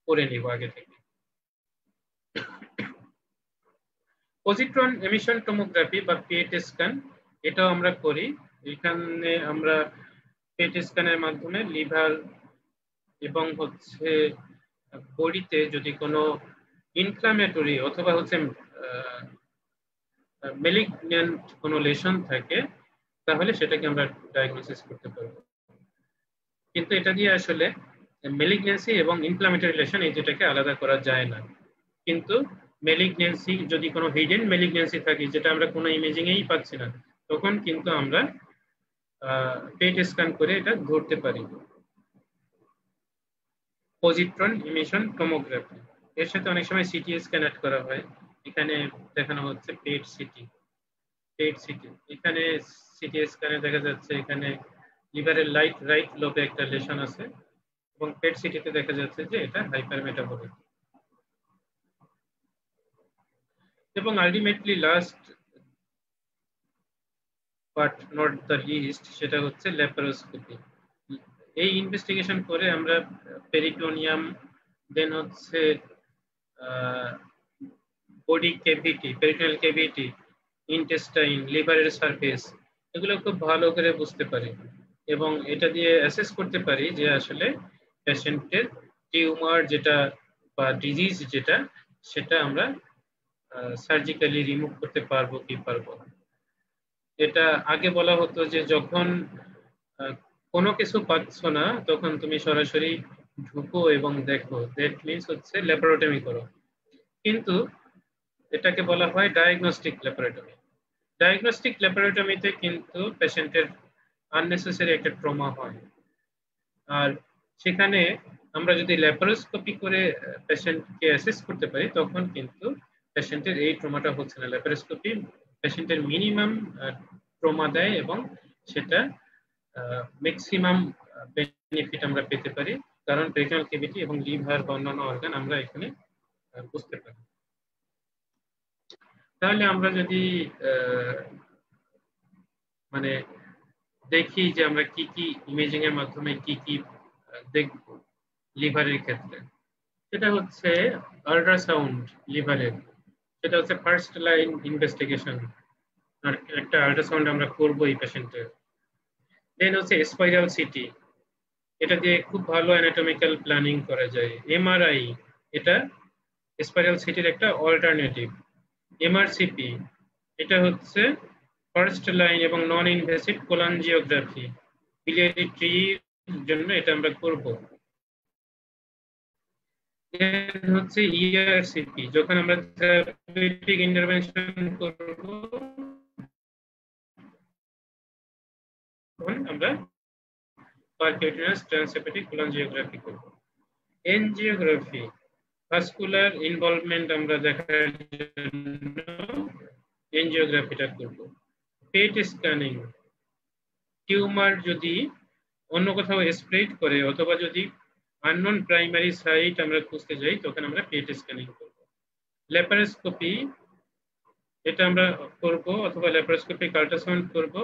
করে নিব আগে থেকে। পজিট্রন এমিশন টোমোগ্রাফি বা পিএটি স্ক্যান, এটাও আমরা করি। এখানে আমরা পেট স্ক্যানের মাধ্যমে লিভার এবং হচ্ছে বডিতে যদি কোনো ইনফ্লামেটরি অথবা হচ্ছে মেলিগন্যান্ট কোনো লেশন থাকে তাহলে সেটাকে আমরা ডায়াগনোসিস করতে পারবো। কিন্তু এটা দিয়ে আসলে মেলিগন্যান্সি এবং ইনফ্লামেটরি লেশন এই দুটাকে আলাদা করা যায় না। কিন্তু মেলিগন্যান্সি যদি কোনো হিডেন মেলিগন্যান্সি থাকে যেটা আমরা কোনো ইমেজিং এই পাচ্ছি না, তখন কিন্তু আমরা পেট স্ক্যান করে এটা ধরতে পারি। পজিট্রন ইমিশন টমোগ্রাফি, এর সাথে অনেক সময় সিটি স্ক্যান অ্যাড করা হয়। এখানে দেখানো হচ্ছে পেট সিটি। এখানে সিটি স্ক্যানে দেখা যাচ্ছে এখানে লিভারের রাইট লোবে একটা লেশন আছে এবং পেট সিটিতে দেখা যাচ্ছে যে এটা হাইপারমেটাবলিক। এবং ultimately last but not the least সেটা হচ্ছে ল্যাপারোস্কোপি। এই ইনভেস্টিগেশন করে আমরা পেরিটোনিয়াম, দেন হচ্ছে body cavity, peritoneal cavity, intestine, লিভারের সারফেস, এগুলো খুব ভালো করে বুঝতে পারি এবং এটা দিয়ে অ্যাসেস করতে পারি যে আসলে পেশেন্টের টিউমার যেটা বা ডিজিজ যেটা সেটা আমরা সার্জিক্যালি রিমুভ করতে পারবো কি পারবো। এটা আগে বলা হতো যে যখন কোনো কিছু পাচ্ছ না তখন তুমি সরাসরি ঢুকো এবং দেখো, দ্যাট মিনস হচ্ছে ল্যাপারোটমি করো। কিন্তু এটাকে বলা হয় ডায়াগনস্টিক ল্যাপারোটমি। ডায়াগনস্টিক ল্যাপারোটমিতে কিন্তু পেশেন্টের আননেসেসারি একটা ট্রমা হয়, আর সেখানে আমরা যদি ল্যাপারোস্কোপি করে পেশেন্টকে অ্যাসেস করতে পারি তখন কিন্তু পেশেন্টের এই ট্রমাটা হচ্ছে না। ল্যাপারোস্কোপি পেশেন্টের মিনিমাম ট্রমা দেয় এবং সেটা ম্যাক্সিমাম বেনিফিট আমরা পেতে পারি, কারণ পেরিটোনিয়াল ক্যাভিটি এবং লিভার বা অন্যান্য অর্গান আমরা এখানে বুঝতে পারি। তাহলে আমরা যদি মানে দেখি যে আমরা কি কি ইমেজিং এর মাধ্যমে কি কি দেখব লিভারের ক্ষেত্রে, সেটা হচ্ছে আল্ট্রাসাউন্ড লিভারের, সেটা হচ্ছে ফার্স্ট লাইন ইনভেস্টিগেশন। আর একটা আল্ট্রাসাউন্ড আমরা করবো এই পেশেন্টের। দেন হচ্ছে স্পাইরাল সিটি, এটা দিয়ে খুব ভালো অ্যানাটমিক্যাল প্ল্যানিং করা যায়। এমআরআই, এটা স্পাইরাল সিটির একটা অল্টারনেটিভ। এমআরসিপি, এটা হচ্ছে ফার্স্ট লাইন এবং নন ইনভেসিভ কোলানজিওগ্রাফি, বিলিয়ারি ট্রির জন্য এটা আমরা করব। হচ্ছে ইআরসিপি, যখন আমরা থেরাপিউটিক ইন্টারভেনশন করব তখন আমরা পারকিউটেনাস ট্রান্সহেপাটিক কোলানজিওগ্রাফি করব। এনজিওগ্রাফি, ভাস্কুলার ইনভলভমেন্ট আমরা দেখার জন্য এনজিওগ্রাফিটা করব। পেট স্ক্যানিং, টিউমার যদি অন্য কোথাও স্প্রেড করে অথবা যদি আননোন প্রাইমারি সাইট আমরা খুঁজতে যাই তখন আমরা পেট স্ক্যানিং করব। ল্যাপারোস্কোপি, এটা আমরা করব অথবা ল্যাপারোস্কোপিক আল্ট্রাসাউন্ড করব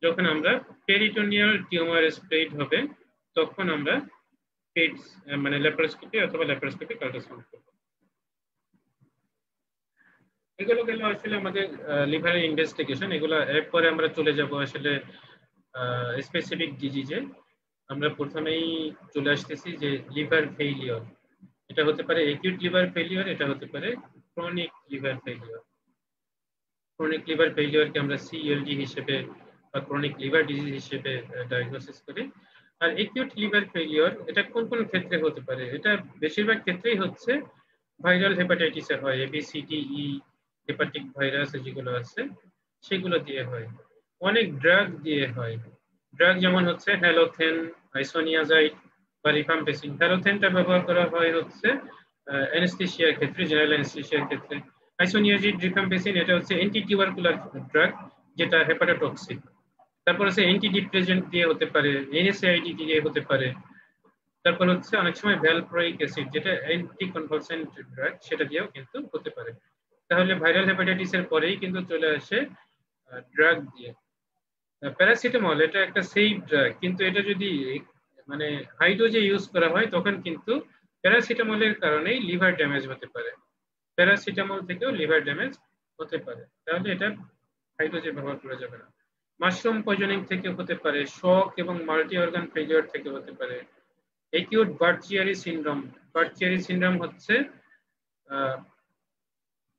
যখন আমরা পেরিটোনিয়াল টিউমার স্প্রেড হবে তখন আমরা পেট মানে ল্যাপারোস্কোপি অথবা ল্যাপারোস্কোপিক আল্ট্রাসাউন্ড করব। এগুলো গেল আসলে আমাদের লিভারের ইনভেস্টিগেশন। এগুলো এরপরে আমরা চলে যাব আসলে স্পেসিফিক ডিজিজে। আমরা প্রথমেই চলে আসতেছি যে লিভার ফেইলিওর, এটা হতে পারে একিউট লিভার ফেইলিওর, এটা হতে পারে chronic liver failure. Chronic liver ফেইলিওরকে আমরা সিএলডি হিসেবে বা ক্রনিক লিভার ডিজিজ হিসেবে ডায়াগনোসিস করি। আর একিউট লিভার ফেইলিওর এটা কোন কোন ক্ষেত্রে হতে পারে? এটা বেশিরভাগ ক্ষেত্রেই হচ্ছে ভাইরাল হেপাটাইটিসে হয়, এবিসিডিই হেপাটিক ভাইরাস যেগুলো আছে সেগুলো দিয়ে হয়। অনেক ড্রাগ দিয়ে হয়, ড্রাগ যেমন হচ্ছে হ্যালোথেন, আইসোনিয়াজাইড বা রিফাম্পেসিন। হ্যালোথেনটা ব্যবহার করা হয় হচ্ছে অ্যানেস্থেসিয়ার ক্ষেত্রে, জেনারেল অ্যানেস্থেসিয়ার ক্ষেত্রে। আইসোনিয়াজিড, রিফাম্পেসিন এটা হচ্ছে অ্যান্টি টিউবারকুলার ড্রাগ যেটা হেপাটোটক্সিক। তারপর হচ্ছে অ্যান্টি ডিপ্রেজেন্ট দিয়ে হতে পারে, এনএসএআইডি দিয়ে হতে পারে। তারপর হচ্ছে অনেক সময় ভ্যালপ্রোইক অ্যাসিড যেটা অ্যান্টি কনভালসেন্ট ড্রাগ সেটা দিয়েও কিন্তু হতে পারে। তাহলে ভাইরাল হেপাটাইটিসের পরেই কিন্তু চলে আসে ড্রাগ দিয়ে। প্যারাসিটামল এটা একটা সেফ ড্রাগ, কিন্তু এটা যদি মানে হাই ডোজে ইউজ করা হয় তখন কিন্তু প্যারাসিটামলের কারণেই লিভার ড্যামেজ হতে পারে। প্যারাসিটামল থেকেও লিভার ড্যামেজ হতে পারে, তাহলে এটা হাই ডোজে ব্যবহার করা যাবে না। মাশরুম পয়জনিং থেকে হতে পারে, শক এবং মাল্টি অর্গান ফেলিওর থেকে হতে পারে, একিউট বার্চিয়ারি সিনড্রোম। বার্চিয়ারি সিনড্রোম হচ্ছে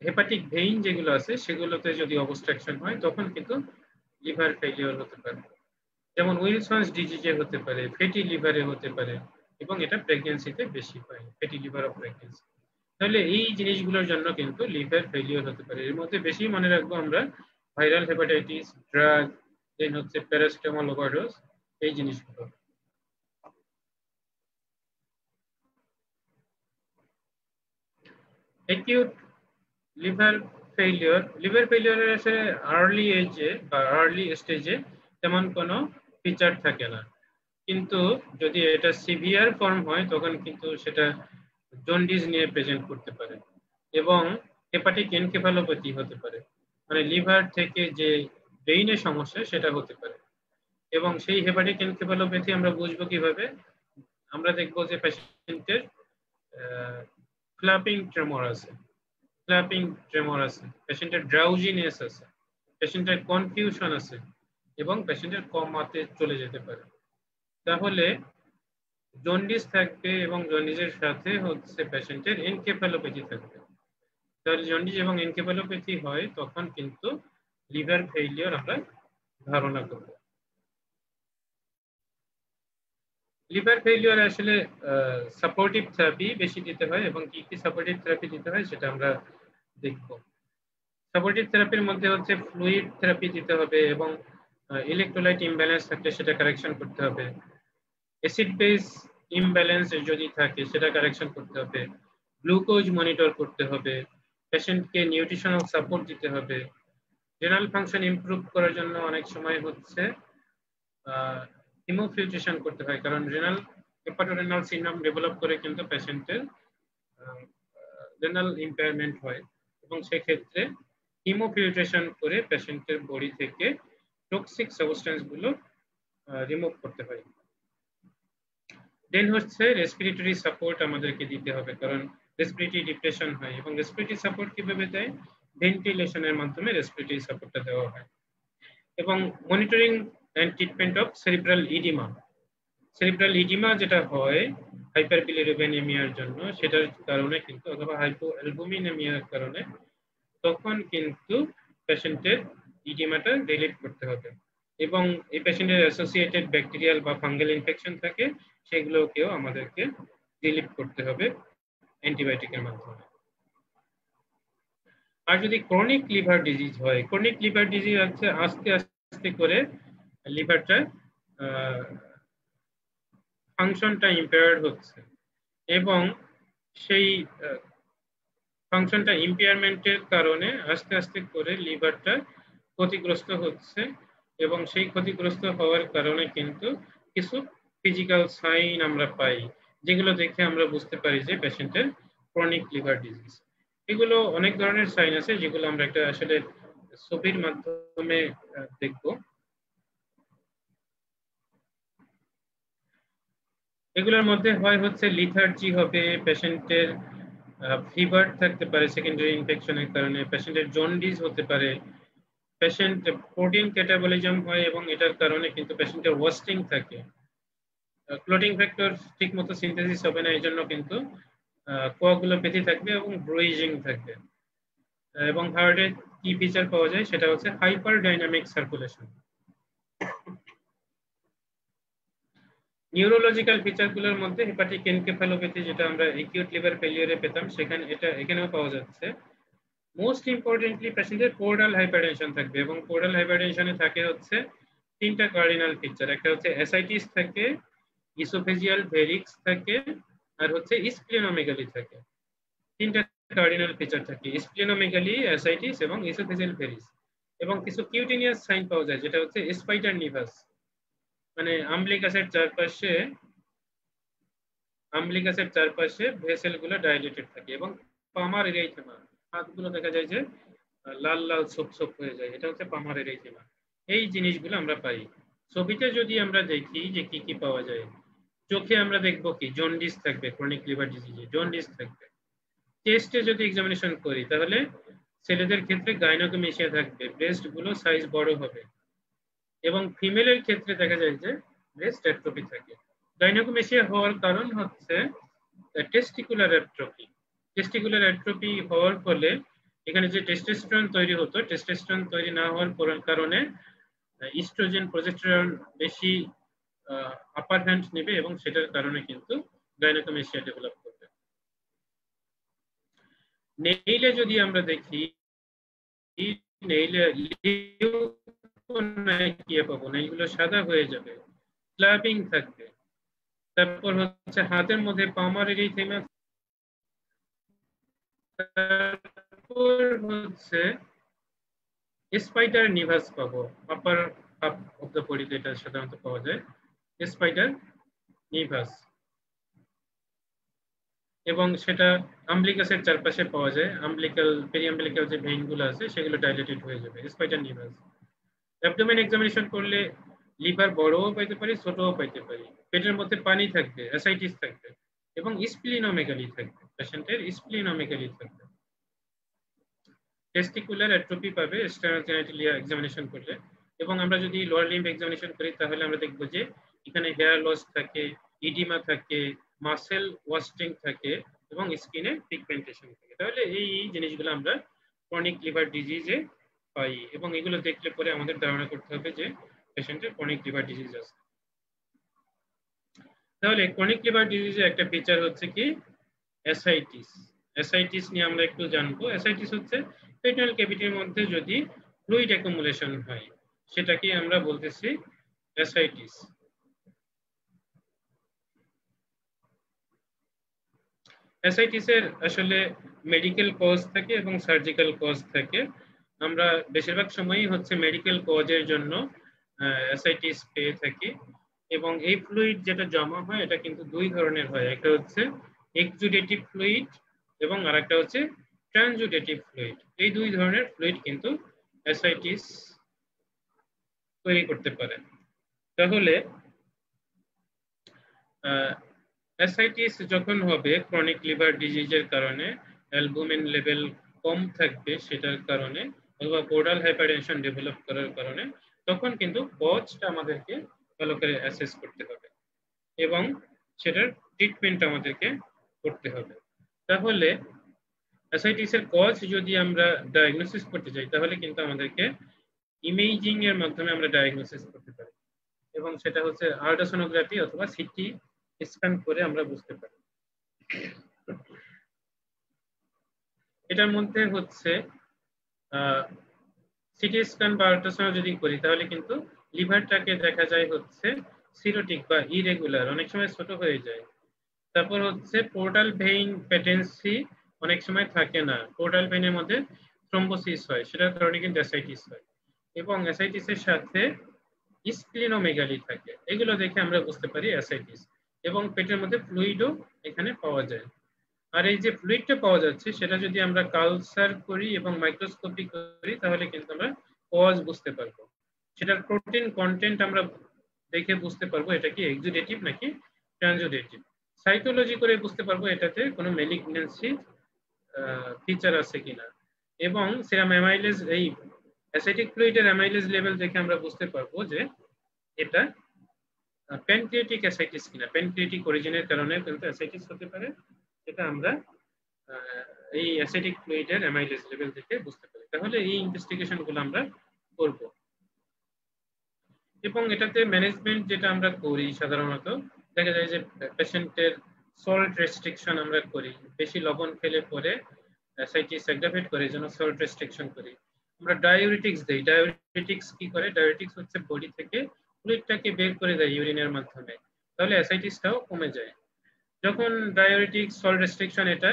হেপাটিক ভেইন যেগুলো আছে সেগুলোতে যদি অবস্ট্রাকশন হয় তখন কিন্তু লিভার ফেলিওর হতে পারে। যেমন উইলসনস ডিজিজে হতে পারে, ফ্যাটি লিভারে হতে পারে, এবং এটা প্রেগন্যান্সিতে বেশি হয়, ফ্যাটি লিভার অফ প্রেগন্যান্সি। তাহলে এই জিনিসগুলোর জন্য কিন্তু লিভার ফেলিওর হতে পারে। এর মধ্যে বেশি মনে রাখবো আমরা ভাইরাল হেপাটাইটিস, ড্রাগ, দেন হচ্ছে প্যারাসিটামল ওভারডোজ, এই জিনিসগুলো। অ্যাকিউট লিভার ফেলিওরের আসলে আর্লি এজে বা আর্লি স্টেজে তেমন কোনো ফিচার থাকে না, কিন্তু যদি এটা সিভিয়ার ফর্ম হয় তখন কিন্তু সেটা জন্ডিস নিয়ে প্রেজেন্ট করতে পারে এবং হেপাটিক এনকেফালোপ্যাথি হতে পারে, মানে লিভার থেকে যে ব্রেইনের সমস্যা সেটা হতে পারে। এবং সেই হেপাটিক এনকেফালোপ্যাথি আমরা বুঝবো কিভাবে? আমরা দেখবো যে পেশেন্টের ফ্ল্যাপিং ট্রেমর আছে, পেশেন্টের ড্রাউজিনেস আছে, পেশেন্টের কনফিউশন আছে, এবং পেশেন্টের কমাতে চলে যেতে পারে। তাহলে জন্ডিস থাকবে এবং জন্ডিসের সাথে হচ্ছে পেশেন্টের এনকেফালোপ্যাথি থাকবে। তাহলে জন্ডিস এবং এনকেফালোপ্যাথি হয় তখন কিন্তু লিভার ফেইলিওর আমরা ধারণা করব। লিভার ফেইলিওর আসলে সাপোর্টিভ থেরাপি বেশি দিতে হয়, এবং কি কি সাপোর্টিভ থেরাপি দিতে হয় সেটা আমরা দেখব। সাপোর্টিভ থেরাপির মধ্যে হচ্ছে ফ্লুইড থেরাপি দিতে হবে, এবং ইলেকট্রোলাইট ইমব্যালেন্স থাকলে সেটা কারেকশন করতে হবে, অ্যাসিড বেস ইমব্যালেন্স যদি থাকে সেটা কারেকশন করতে হবে, গ্লুকোজ মনিটর করতে হবে, পেশেন্টকে নিউট্রিশনাল সাপোর্ট দিতে হবে। রেনাল ফাংশন ইমপ্রুভ করার জন্য অনেক সময় হচ্ছে হিমোফিল্ট্রেশন করতে হয়, কারণ হেপাটোরেনাল সিনড্রোম ডেভেলপ করে কিন্তু পেশেন্টের রেনাল ইম্পেয়ারমেন্ট হয়, এবং সেক্ষেত্রে হিমোফিল্ট্রেশন করে পেশেন্টের বডি থেকে টক্সিক সাবস্টেন্স গুলো রিমুভ করতে হয়। দেন হচ্ছে রেসপিরেটরি সাপোর্ট আমাদেরকে দিতে হবে, কারণ রেসপিরেটরি ডিপ্রেশন হয়, এবং রেসপিরেটরি সাপোর্ট কিভাবে দেয়? ভেন্টিলেশনের মাধ্যমে রেসপিরেটরি সাপোর্টটা দেওয়া হয়। এবং monitoring and treatment of cerebral oedema. Cerebral oedema যেটা হয় হাইপারবিলিরুবিনেমিয়ার জন্য, সেটার কারণে কিন্তু, অথবা হাইপোঅ্যালবুমিনেমিয়ার কারণে, তখন কিন্তু পেশেন্টের ইডিমাটা রিলিভ করতে হবে। এবং এই পেশেন্টের অ্যাসোসিয়েটেড ব্যাকটেরিয়াল বা ফাঙ্গাল ইনফেকশন থাকে, সেগুলোকেও আমাদেরকে রিলিভ করতে হবে অ্যান্টিবায়োটিকের মাধ্যমে। আর যদি ক্রনিক লিভার ডিজিজ হয়, ক্রনিক লিভার ডিজিজ হচ্ছে আস্তে আস্তে করে লিভারটা ফাংশনটা ইম্পেয়ার্ড হচ্ছে, এবং সেই ফাংশনটা ইম্পেয়ারমেন্টের কারণে আস্তে আস্তে করে লিভারটা ক্ষতিগ্রস্ত হচ্ছে, এবং সেই ক্ষতিগ্রস্ত হওয়ার কারণে কিন্তু কিছু ফিজিক্যাল সাইন আমরা পাই, যেগুলো দেখে আমরা বুঝতে পারি যে পেশেন্টের ক্রনিক লিভার ডিজিজ। এগুলো অনেক ধরনের সাইন আছে, যেগুলো আমরা একটা আসলে ছবির মাধ্যমে দেখব। এগুলোর মধ্যে হয় হচ্ছে লিথার্জি হবে, পেশেন্টের ফিভার থাকতে পারে সেকেন্ডারি ইনফেকশনের কারণে, পেশেন্টের জন্ডিস হতে পারে, পেশেন্ট প্রোটিন ক্যাটাবলিজম হয়, এবং এটার কারণে কিন্তু পেশেন্টের ওয়াস্টিং থাকে, ক্লটিং ফ্যাক্টর ঠিক মতো সিনথেসিস হবে না, এই জন্য কিন্তু কোয়াগুলোপ্যাথি থাকবে এবং ব্রুইজিং থাকবে। এবং হার্টের কি ফিচার পাওয়া যায় সেটা হচ্ছে হাইপার ডাইনামিক সার্কুলেশন। নিউরোলজিক্যাল ফিচারগুলোর মধ্যে হেপাটিক এনকেফালোপ্যাথি, যেটা আমরা একিউট লিভার ফেলিওরে পেতাম, এখানেও পাওয়া যাচ্ছে। মোস্ট ইম্পর্টেন্টলি পেশেন্টের পোর্টাল হাইপারটেনশন থাকবে, এবং পোর্টাল হাইপারটেনশনে থাকে হচ্ছে তিনটা কার্ডিনাল ফিচার। একটা হচ্ছে অ্যাসাইটিস থাকে, ইসোফেজিয়াল ভেরিক্স থাকে, আর হচ্ছে স্প্লেনোমেগালি থাকে। তিনটা কার্ডিনাল ফিচার থাকে, স্প্লেনোমেগালি, অ্যাসাইটিস এবং ইসোফেজিয়াল ভেরিক্স। এবং কিছু কিউটিনিয়াস সাইন পাওয়া যায়, যেটা হচ্ছে স্পাইটার নিভাস, মানে আম্বলিকাসের চারপাশে ভেসেল গুলো ডাইলেটেড থাকে, এবং পামার এরিথেমা, হাতগুলো দেখা যায় যে লাল লাল ছোপ ছোপ হয়ে যায়, এটা হচ্ছে পামার এরিথেমা। এই জিনিসগুলো আমরা পাই। ছবিতে যদি আমরা দেখি যে কি কি পাওয়া যায়, চোখে আমরা দেখবো কি জন্ডিস থাকবে, ক্রনিক লিভার ডিজিজে জন্ডিস থাকবে। চেস্টে যদি এক্সামিনেশন করি তাহলে ছেলেদের ক্ষেত্রে গাইনোকোমেশিয়া থাকবে, ব্রেস্ট গুলো সাইজ বড় হবে, এবং ফিমেলের ক্ষেত্রে দেখা যায় যে ব্রেস্ট অ্যাট্রফি থাকে। গাইনোকোমেসিয়া হওয়ার কারণ হচ্ছে টেস্টিকুলার অ্যাট্রফি। টেস্টিকুলার অ্যাট্রফি হওয়ার ফলে এখানে যে টেস্টোস্টেরন তৈরি হতো, টেস্টোস্টেরন তৈরি না হওয়ার কারণে ইস্ট্রোজেন প্রজেস্টেরন বেশি আপার হ্যান্ড নেবে এবং সেটার কারণে কিন্তু গাইনোকোমেসিয়া ডেভেলপ করবে। নেইলে যদি আমরা দেখি, নেইলে কি পাবো না, এগুলো সাদা হয়ে যাবে, ক্লাবিং থাকবে। তারপর হচ্ছে হাতের মধ্যে পামার এরিথেমা, তারপর হচ্ছে স্পাইডার নিভাস পাবো, আপার হাফ অফ দ্য বডিতে এটা সাধারণত পাওয়া যায়, স্পাইডার নিভাস। এবং সেটা আম্বলিকাসের চারপাশে পাওয়া যায়, আম্বলিকাল পেরিয়াম্বলিকাল যে ভেইনগুলো আছে সেগুলো ডাইলেটেড হয়ে যাবে, স্পাইডার নিভাস। অ্যাবডোমেন এক্সামিনেশন করলে লিভার বড়ও পাইতে পারি, ছোটও পাইতে পারি, পেটের মধ্যে পানি থাকবে, অ্যাসাইটিস থাকবে এবং স্প্লিনোমেগালি থাকবে, পেশেন্টের স্প্লিনোমেগালি থাকবে। টেস্টিকুলার অ্যাট্রফি পাবে এক্সটার্নাল জেনিটালিয়া এক্সামিনেশন করলে। এবং আমরা যদি লোয়ার লিম্ব এক্সামিনেশন করি তাহলে আমরা দেখব যে এখানে হেয়ার লস থাকে, ইডিমা থাকে, মাসেল ওয়াস্টিং থাকে এবং স্কিনে পিগমেন্টেশন থাকে। তাহলে এই জিনিসগুলো আমরা ক্রনিক লিভার ডিজিজে পাই এবং এগুলো দেখলে পরে আমাদের ধারণা করতে হবে যে পেশেন্টের ক্রনিক লিভার ডিজিজ আছে। তাহলে ক্রনিক লিভার ডিজিজের একটা ফিচার হচ্ছে কি অ্যাসাইটিস। অ্যাসাইটিস নিয়ে আমরা একটু জানবো। অ্যাসাইটিস হচ্ছে পেটনাল ক্যাভিটির মধ্যে যদি ফ্লুইড অ্যাকুমুলেশন হয় সেটাকে আমরা বলতেছি অ্যাসাইটিস। অ্যাসাইটিসের আসলে মেডিকেল কজ থাকে এবং সার্জিক্যাল কজ থাকে। আমরা বেশিরভাগ সময়ই হচ্ছে মেডিকেল কজের জন্য অ্যাসাইটিস পেয়ে থাকি। এবং এই ফ্লুইড যেটা জমা হয় এটা কিন্তু দুই ধরনের হয়, একটা হচ্ছে এক্সুডেটিভ ফ্লুইড এবং আরেকটা হচ্ছে ট্রানজুডেটিভ ফ্লুইড। এই দুই ধরনের ফ্লুইড কিন্তু অ্যাসাইটিস তৈরি করতে পারে। তাহলে অ্যাসাইটিস যখন হবে ক্রনিক লিভার ডিজিজের কারণে, অ্যালবুমিন লেভেল কম থাকবে সেটার কারণে অথবা পোর্টাল হাইপারটেনশন ডেভেলপ করার কারণে, তখন কিন্তু কজটা আমাদেরকে ভালো করে অ্যাসেস করতে হবে এবং সেটার ট্রিটমেন্ট আমাদেরকে করতে হবে। তাহলে অ্যাসাইটিসের কজ যদি আমরা ডায়াগনোসিস করতে চাই তাহলে কিন্তু আমাদেরকে ইমেজিং এর মাধ্যমে আমরা ডায়াগনোসিস করতে পারি এবং সেটা হচ্ছে আল্ট্রাসোনোগ্রাফি অথবা সিটি স্ক্যান করে আমরা বুঝতে পারি। এটার মধ্যে হচ্ছে সিটি স্ক্যান বা আল্ট্রাসাউন্ড যদি করি তাহলে কিন্তু লিভারটাকে দেখা যায় হচ্ছে সিরোটিক বা ইরেগুলার, অনেক সময় ছোট হয়ে যায়। তারপর হচ্ছে পোর্টাল ভেইন প্যাটেন্সি অনেক সময় থাকে না, পোর্টাল ভেইনের মধ্যে থ্রম্বোসিস হয়, সেটার কারণে কিন্তু অ্যাসাইটিস হয়। এবং অ্যাসাইটিসের সাথে স্প্লিনোমেগালি থাকে, এগুলো দেখে আমরা বুঝতে পারি অ্যাসাইটিস। এবং পেটের মধ্যে ফ্লুইডও এখানে পাওয়া যায়। আর এই যে ফ্লুইডটা পাওয়া যাচ্ছে সেটা যদি আমরা কালচার করি এবং মাইক্রোস্কোপি করি তাহলে কিন্তু আমরা কজ বুঝতে পারবো, সেটার প্রোটিন কন্টেন্ট আমরা দেখে বুঝতে পারবো এটা কি এক্সুডেটিভ নাকি ট্রানজুডেটিভ। সাইটোলজি করে বুঝতে পারবো এটাতে কোনো ম্যালিগন্যান্সি ফিচার আছে কিনা। এবং সেরাম অ্যামাইলেজ, এই অ্যাসিটিক ফ্লুইডের অ্যামাইলেজ লেভেল দেখে আমরা বুঝতে পারবো যে এটা প্যানক্রিয়াটিক অ্যাসাইটিস কিনা, প্যানক্রিয়াটিক অরিজিনের কারণে কিন্তু অ্যাসাইটিস হতে পারে, এটা আমরা এই অ্যাসিটিক ফ্লুইডের অ্যামাইলেজ লেভেল থেকে বুঝতে পারি। তাহলে এই ইনভেস্টিগেশন গুলো আমরা করব। এবং এটাতে ম্যানেজমেন্ট যেটা আমরা করি সাধারণত দেখা যায় যে পেশেন্টের সল্ট রেস্ট্রিকশন আমরা করি, বেশি লবণ খেলে পরে অ্যাসাইটিস অ্যাগ্রাভেট করে যেন সল্ট রেস্ট্রিকশন করি। আমরা ডায়োরিটিক্স দেই। ডায়োরিটিক্স কি করে? ডায়োরিটিক্স হচ্ছে বডি থেকে ফ্লুইডটাকে বের করে দেয় ইউরিনের মাধ্যমে, তাহলে অ্যাসাইটিসটাও কমে যায়। যখন ডায়োরিটিক্স সল্ট রেস্ট্রিকশন এটা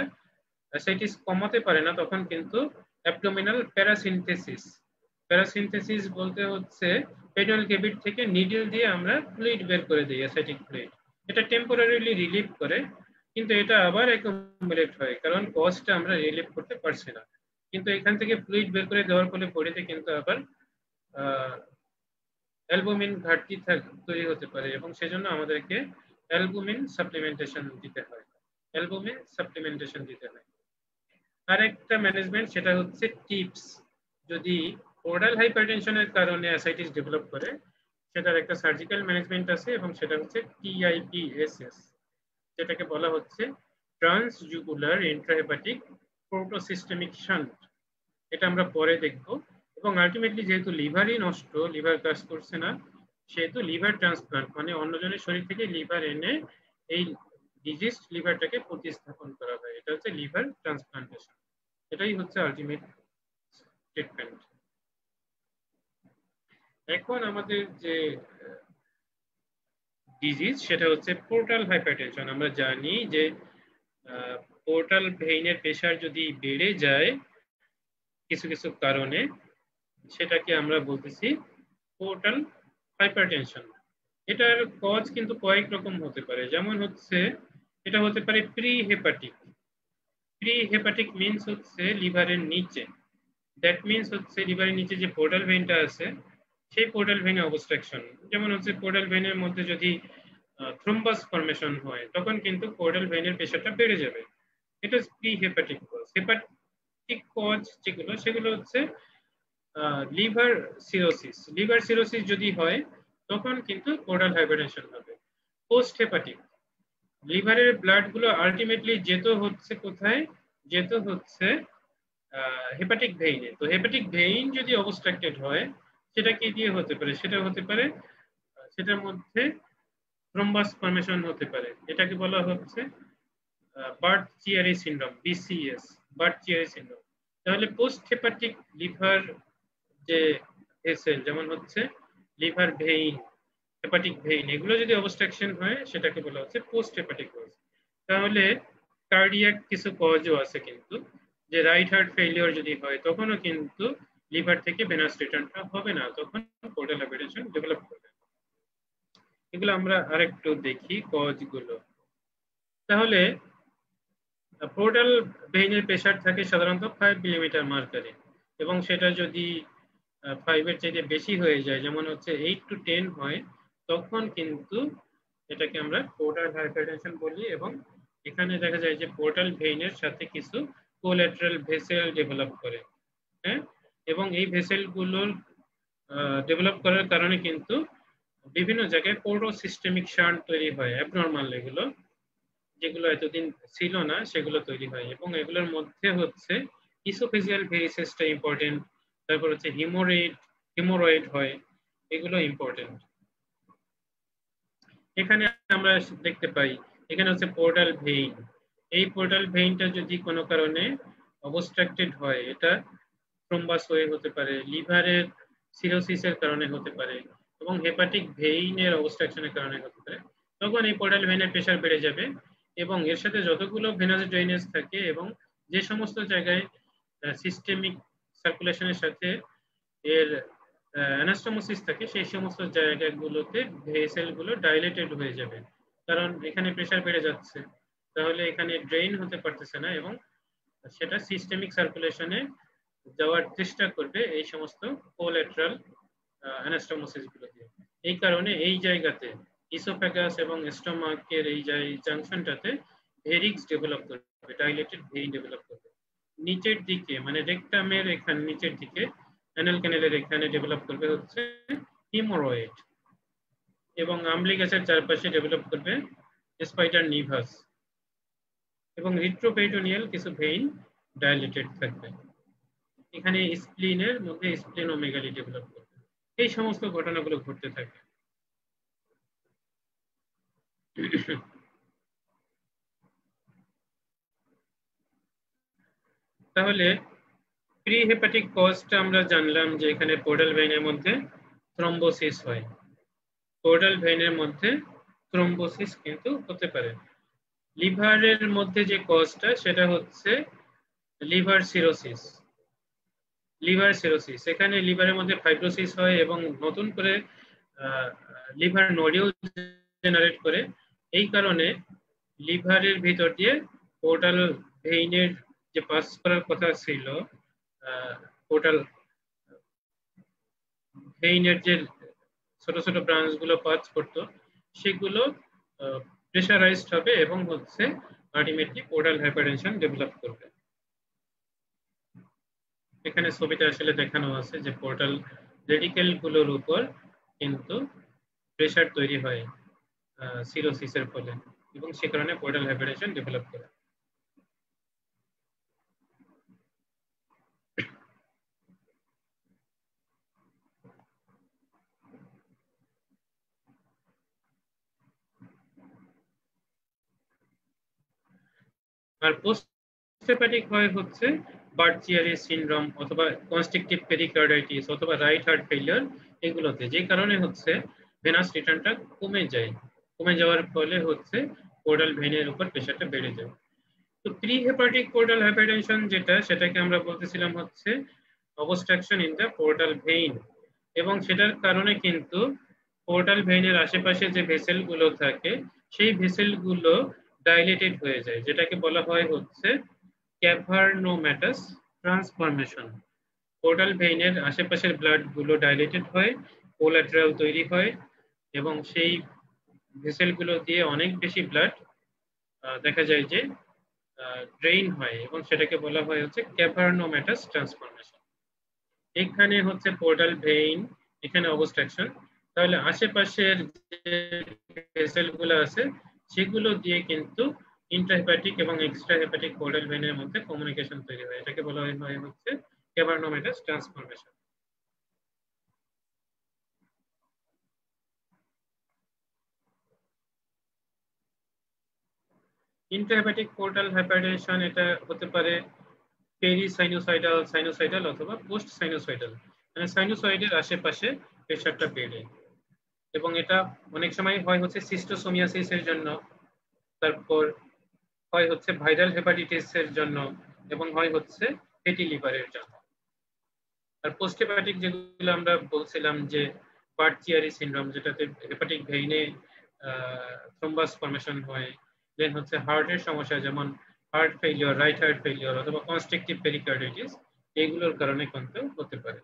অ্যাসাইটিস কমাতে পারে না তখন কিন্তু অ্যাবডোমিনাল প্যারাসিনথেসিস, প্যারাসিনথেসিস বলতে হচ্ছে পেটনাল ক্যাভিট থেকে নিডল দিয়ে আমরা ফ্লুইড বের করে দিই, অ্যাসাইটিক ফ্লুইড। এটা টেম্পোরারিলি রিলিভ করে, কিন্তু এটা আবার অ্যাকুমুলেট হয় কারণ কজটা আমরা রিলিভ করতে পারছি না। কিন্তু এখান থেকে ফ্লুইড বের করে দেওয়ার ফলে বডিতে কিন্তু আবার অ্যালবুমিন ঘাটতি তৈরি হতে পারে এবং সেজন্য আমাদেরকে অ্যালবুমিন সাপ্লিমেন্টেশন দিতে হয়, অ্যালবুমিন সাপ্লিমেন্টেশন দিতে হয়। আরেকটা ম্যানেজমেন্ট সেটা হচ্ছে টিপস। যদি পোর্টাল হাইপারটেনশনের কারণে অ্যাসাইটিস ডেভেলপ করে সেটার একটা সার্জিক্যাল ম্যানেজমেন্ট আছে এবং সেটা হচ্ছে TIPSS, যেটাকে বলা হচ্ছে ট্রান্সজুগুলার ইন্ট্রাহেপাটিক প্রোটোসিস্টেমিক শান্ট। এটা আমরা পরে দেখব। এবং আলটিমেটলি যেহেতু লিভারই নষ্ট, লিভার কাজ করছে না, সেহেতু লিভার ট্রান্সপ্লান্ট মানে অন্যজনের শরীর থেকে লিভার এনে এই ডিজিজড লিভারটাকে প্রতিস্থাপন করা হয়, এটা হচ্ছে লিভার ট্রান্সপ্লান্টেশন। এটাই হচ্ছে আলটিমেট ট্রিটমেন্ট। এখন আমাদের যে ডিজিজ সেটা হচ্ছে পোর্টাল হাইপারটেনশন। আমরা জানি যে পোর্টাল ভেইনের প্রেসার যদি বেড়ে যায় কিছু কিছু কারণে, সেটাকে আমরা বলতেছি পোর্টাল হাইপারটেনশন। এটার কজ কিন্তু কয়েক রকম হতে পারে। যেমন হচ্ছে এটা হতে পারে pre hepatic. Pre hepatic means হচ্ছে লিভারের নিচে, দ্যাট মিন্স হচ্ছে লিভারের নিচে যে পোর্টাল ভেইনটা আছে সেই পোর্টাল ভেইনে অবস্ট্রাকশন। যেমন হচ্ছে পোর্টাল ভেইনের মধ্যে যদি থ্রোম্বাস ফরমেশন হয় তখন কিন্তু পোর্টাল ভেইনের প্রেসারটা বেড়ে যাবে। এটা pre hepatic cause. Hepatic cause যেগুলো সেগুলো হচ্ছে লিভার সিরোসিস। লিভার সিরোসিস যদি হয় তখন কিন্তু পোর্টাল হাইপারটেনশন হবে। পোস্ট হেপাটিক, লিভারের ব্লাড গুলো আলটিমেটলি যেত হচ্ছে কোথায়, যেত হচ্ছে হেপাটিক ভেইনে। তো হেপাটিক ভেইন যদি অবস্ট্রাক্টেড হয় সেটা কি দিয়ে হতে পারে, সেটা হতে পারে সেটার মধ্যে থ্রোম্বাস ফরমেশন হতে পারে। এটাকে বলা হচ্ছে Budd Chiari syndrome, BCS, Budd Chiari syndrome. তাহলে পোস্ট হেপাটিক লিভার যে ভেসেল, যেমন হচ্ছে লিভার ভেইন, হেপাটিক ভেইন, এগুলো যদি অবস্ট্রাকশন হয় সেটাকে বলা হচ্ছে পোস্ট হেপাটিক কজ। তাহলে কার্ডিয়াক কিছু কজও আছে কিন্তু, যে রাইট হার্ট ফেলিওর যদি হয় তখনও কিন্তু লিভার থেকে ভেনাস রিটার্নটা হবে না, তখন পোর্টাল হাইপারটেনশন ডেভেলপ করবে। এগুলো আমরা আরেকটু দেখি কজগুলো। তাহলে পোর্টাল ভেইনের প্রেসার থাকে সাধারণত 5 মিলিমিটার মার্কারি, এবং সেটা যদি 5 এর চাইতে বেশি হয়ে যায়, যেমন হচ্ছে 8 to 10 হয়, তখন কিন্তু এটাকে আমরা পোর্টাল হাইপারটেনশন বলি। এবং এখানে দেখা যায় যে পোর্টাল ভেইনের সাথে কিছু কোল্যাটারাল ভেসেল ডেভেলপ করে, হ্যাঁ, এবং এই ভেসেলগুলোর ডেভেলপ করার কারণে কিন্তু বিভিন্ন জায়গায় পোর্টোসিস্টেমিক শান্ট তৈরি হয়, অ্যাবনর্মাল এগুলো, যেগুলো এতদিন ছিল না সেগুলো তৈরি হয়। এবং এগুলোর মধ্যে হচ্ছে ইসোফেজিয়াল ভেরিসেসটা ইম্পর্টেন্ট, তারপর হচ্ছে হিমোরয়েড হয়, এগুলো ইম্পর্টেন্ট। এখানে আমরা দেখতে পাই এখানে হচ্ছে পোর্টাল ভেইন। এই পোর্টাল ভেইনটা যদি কোনো কারণে অবস্ট্রাক্টেড হয়, এটা থ্রোম্বাস হয়ে হতে পারে, লিভারের সিরোসিসের কারণে হতে পারে, এবং হেপাটিক ভেইনের অবস্ট্রাকশনের কারণে হতে পারে, তখন এই পোর্টাল ভেইনের প্রেসার বেড়ে যাবে। এবং এর সাথে যতগুলো ভেনাস ড্রেনেজ থাকে এবং যে সমস্ত জায়গায় সিস্টেমিক সার্কুলেশনের সাথে এর অ্যানাস্টোমোসিস থাকে সেই সমস্ত জায়গাগুলোতে ভেসেলগুলো ডাইলেটেড হয়ে যাবে, কারণ এখানে প্রেসার বেড়ে যাচ্ছে। তাহলে এখানে ড্রেইন হতে পারতেছে না এবং সেটা সিস্টেমিক সার্কুলেশনে যাওয়ার চেষ্টা করবে এই সমস্ত কোল্যাটারাল অ্যানাস্টোমোসিস গুলো দিয়ে। এই কারণে এই জায়গাতে ইসোফেগাস এবং স্টোমাকের এই জাংশনটাতে ভেরিক্স ডেভেলপ করবে, ডাইলেটেড ভেইন ডেভেলপ করবে। নিচের দিকে মানে রেকটামের এখানে নিচের দিকে অ্যানাল ক্যানেলের এখানে ডেভেলপ করবে হচ্ছে হিমোরয়েড, এবং আম্বলিকাসের চারপাশে ডেভেলপ করবে স্পাইডার নিভাস, এবং রিট্রোপেরিটোনিয়াল কিছু ভেইন ডাইলেটেড থাকবে। এখানে স্প্লিনের মধ্যে স্প্লিনোমেগালি ডেভেলপ করবে। এই সমস্ত ঘটনাগুলো ঘটতে থাকে। তাহলে প্রি হেপাটিক কজটা আমরা জানলাম যে এখানে পোর্টাল ভেইনের মধ্যে থ্রম্বোসিস হয়। পোর্টাল ভেইনের মধ্যে থ্রম্বোসিস কিন্তু হতে পারে। লিভারের মধ্যে যে কজটা সেটা হচ্ছে লিভার সিরোসিস। লিভার সিরোসিস, এখানে লিভারের মধ্যে ফাইব্রোসিস হয় এবং নতুন করে লিভার নোডিউল জেনারেট করে। এই কারণে লিভারের ভিতর দিয়ে পোর্টাল ভেইনের যে পাস করার কথা ছিল, পোর্টাল ভেইনের যে ছোট ছোট ব্রাঞ্চ গুলো পাস করতো সেগুলো প্রেসারাইজড হবে এবং হচ্ছে আলটিমেটলি পোর্টাল হাইপারটেনশন ডেভেলপ করবে। এখানে ছবিটা আসলে দেখানো আছে যে পোর্টাল রেডিকেল গুলোর উপর কিন্তু প্রেসার তৈরি হয় সিরোসিসের ফলে, এবং সে কারণে পোর্টাল হাইপারটেনশন ডেভেলপ করে। আর পোস্ট হেপাটিক হয় হচ্ছে বার্চিয়ারি সিনড্রোম অথবা কনস্ট্রিকটিভ পেরিকার্ডাইটিস অথবা রাইট হার্ট ফেলিয়ার, এগুলোতে যে কারণে হচ্ছে ভেনাস রিটার্নটা কমে যাওয়ার ফলে হচ্ছে পোর্টাল ভেনের উপর প্রেশারটা বেড়ে যায়। তো প্রি হেপাটিক পোর্টাল হাইপারটেনশন যেটা, সেটাকে আমরা বলতেছিলাম হচ্ছে obstruction in the portal vein, এবং সেটার কারণে কিন্তু পোর্টাল ভেইনের আশেপাশে যে ভেসেল গুলো থাকে সেই ভেসেল গুলো ডাইলেটেড হয়ে যায়, যেটাকে বলা হয় হচ্ছে ক্যাভার্নোম্যাটাস ট্রান্সফরমেশন। পোর্টাল ভেইনের আশেপাশের ব্লাড গুলো ডাইলেটেড হয়, কোলাটেরাল তৈরি হয়, এবং সেই ভেসেল গুলো দিয়ে অনেক বেশি ব্লাড দেখা যায় যে ড্রেইন হয়, এবং সেটাকে বলা হয় হচ্ছে ক্যাভার্নোম্যাটাস ট্রান্সফরমেশন। এখানে হচ্ছে পোর্টাল ভেইন, এখানে অবস্ট্রাকশন, তাহলে আশেপাশের যে ভেসেল গুলো আছে সেগুলো দিয়ে কিন্তু ইন্ট্রাহেপাটিক এবং এক্সট্রা হেপাটিক পোর্টাল ভেইনের মধ্যে কমিউনিকেশন তৈরি হয়, এটাকে বলা হয় হচ্ছে ক্যাভার্নোম্যাটাস ট্রান্সফরমেশন। ইন্ট্রাহেপাটিক পোর্টাল হাইপারটেনশন এটা হতে পারে সাইনোসয়েডাল অথবা পোস্ট সাইনোসয়েডাল, মানে সাইনোসয়েডের আশেপাশে প্রেশারটা বেড়ে, এবং এটা অনেক সময় হয় হচ্ছে সিস্টোসোমিয়াসিসের জন্য, তারপর হয় হচ্ছে ভাইরাল হেপাটাইটিসের জন্য, এবং হয় হচ্ছে ফ্যাটি লিভারের জন্য। আর পোস্ট হেপাটিক যেগুলো আমরা বলছিলাম যে বার্চিয়ারি সিনড্রোম, যেটাতে হেপাটিক ভেইনে থ্রম্বাস ফর্মেশন হয়, দেন হচ্ছে হার্টের সমস্যা যেমন heart failure, right heart failure অথবা কনস্ট্রিকটিভ পেরিকার্ডাইটিস, এগুলোর কারণে কিন্তু হতে পারে।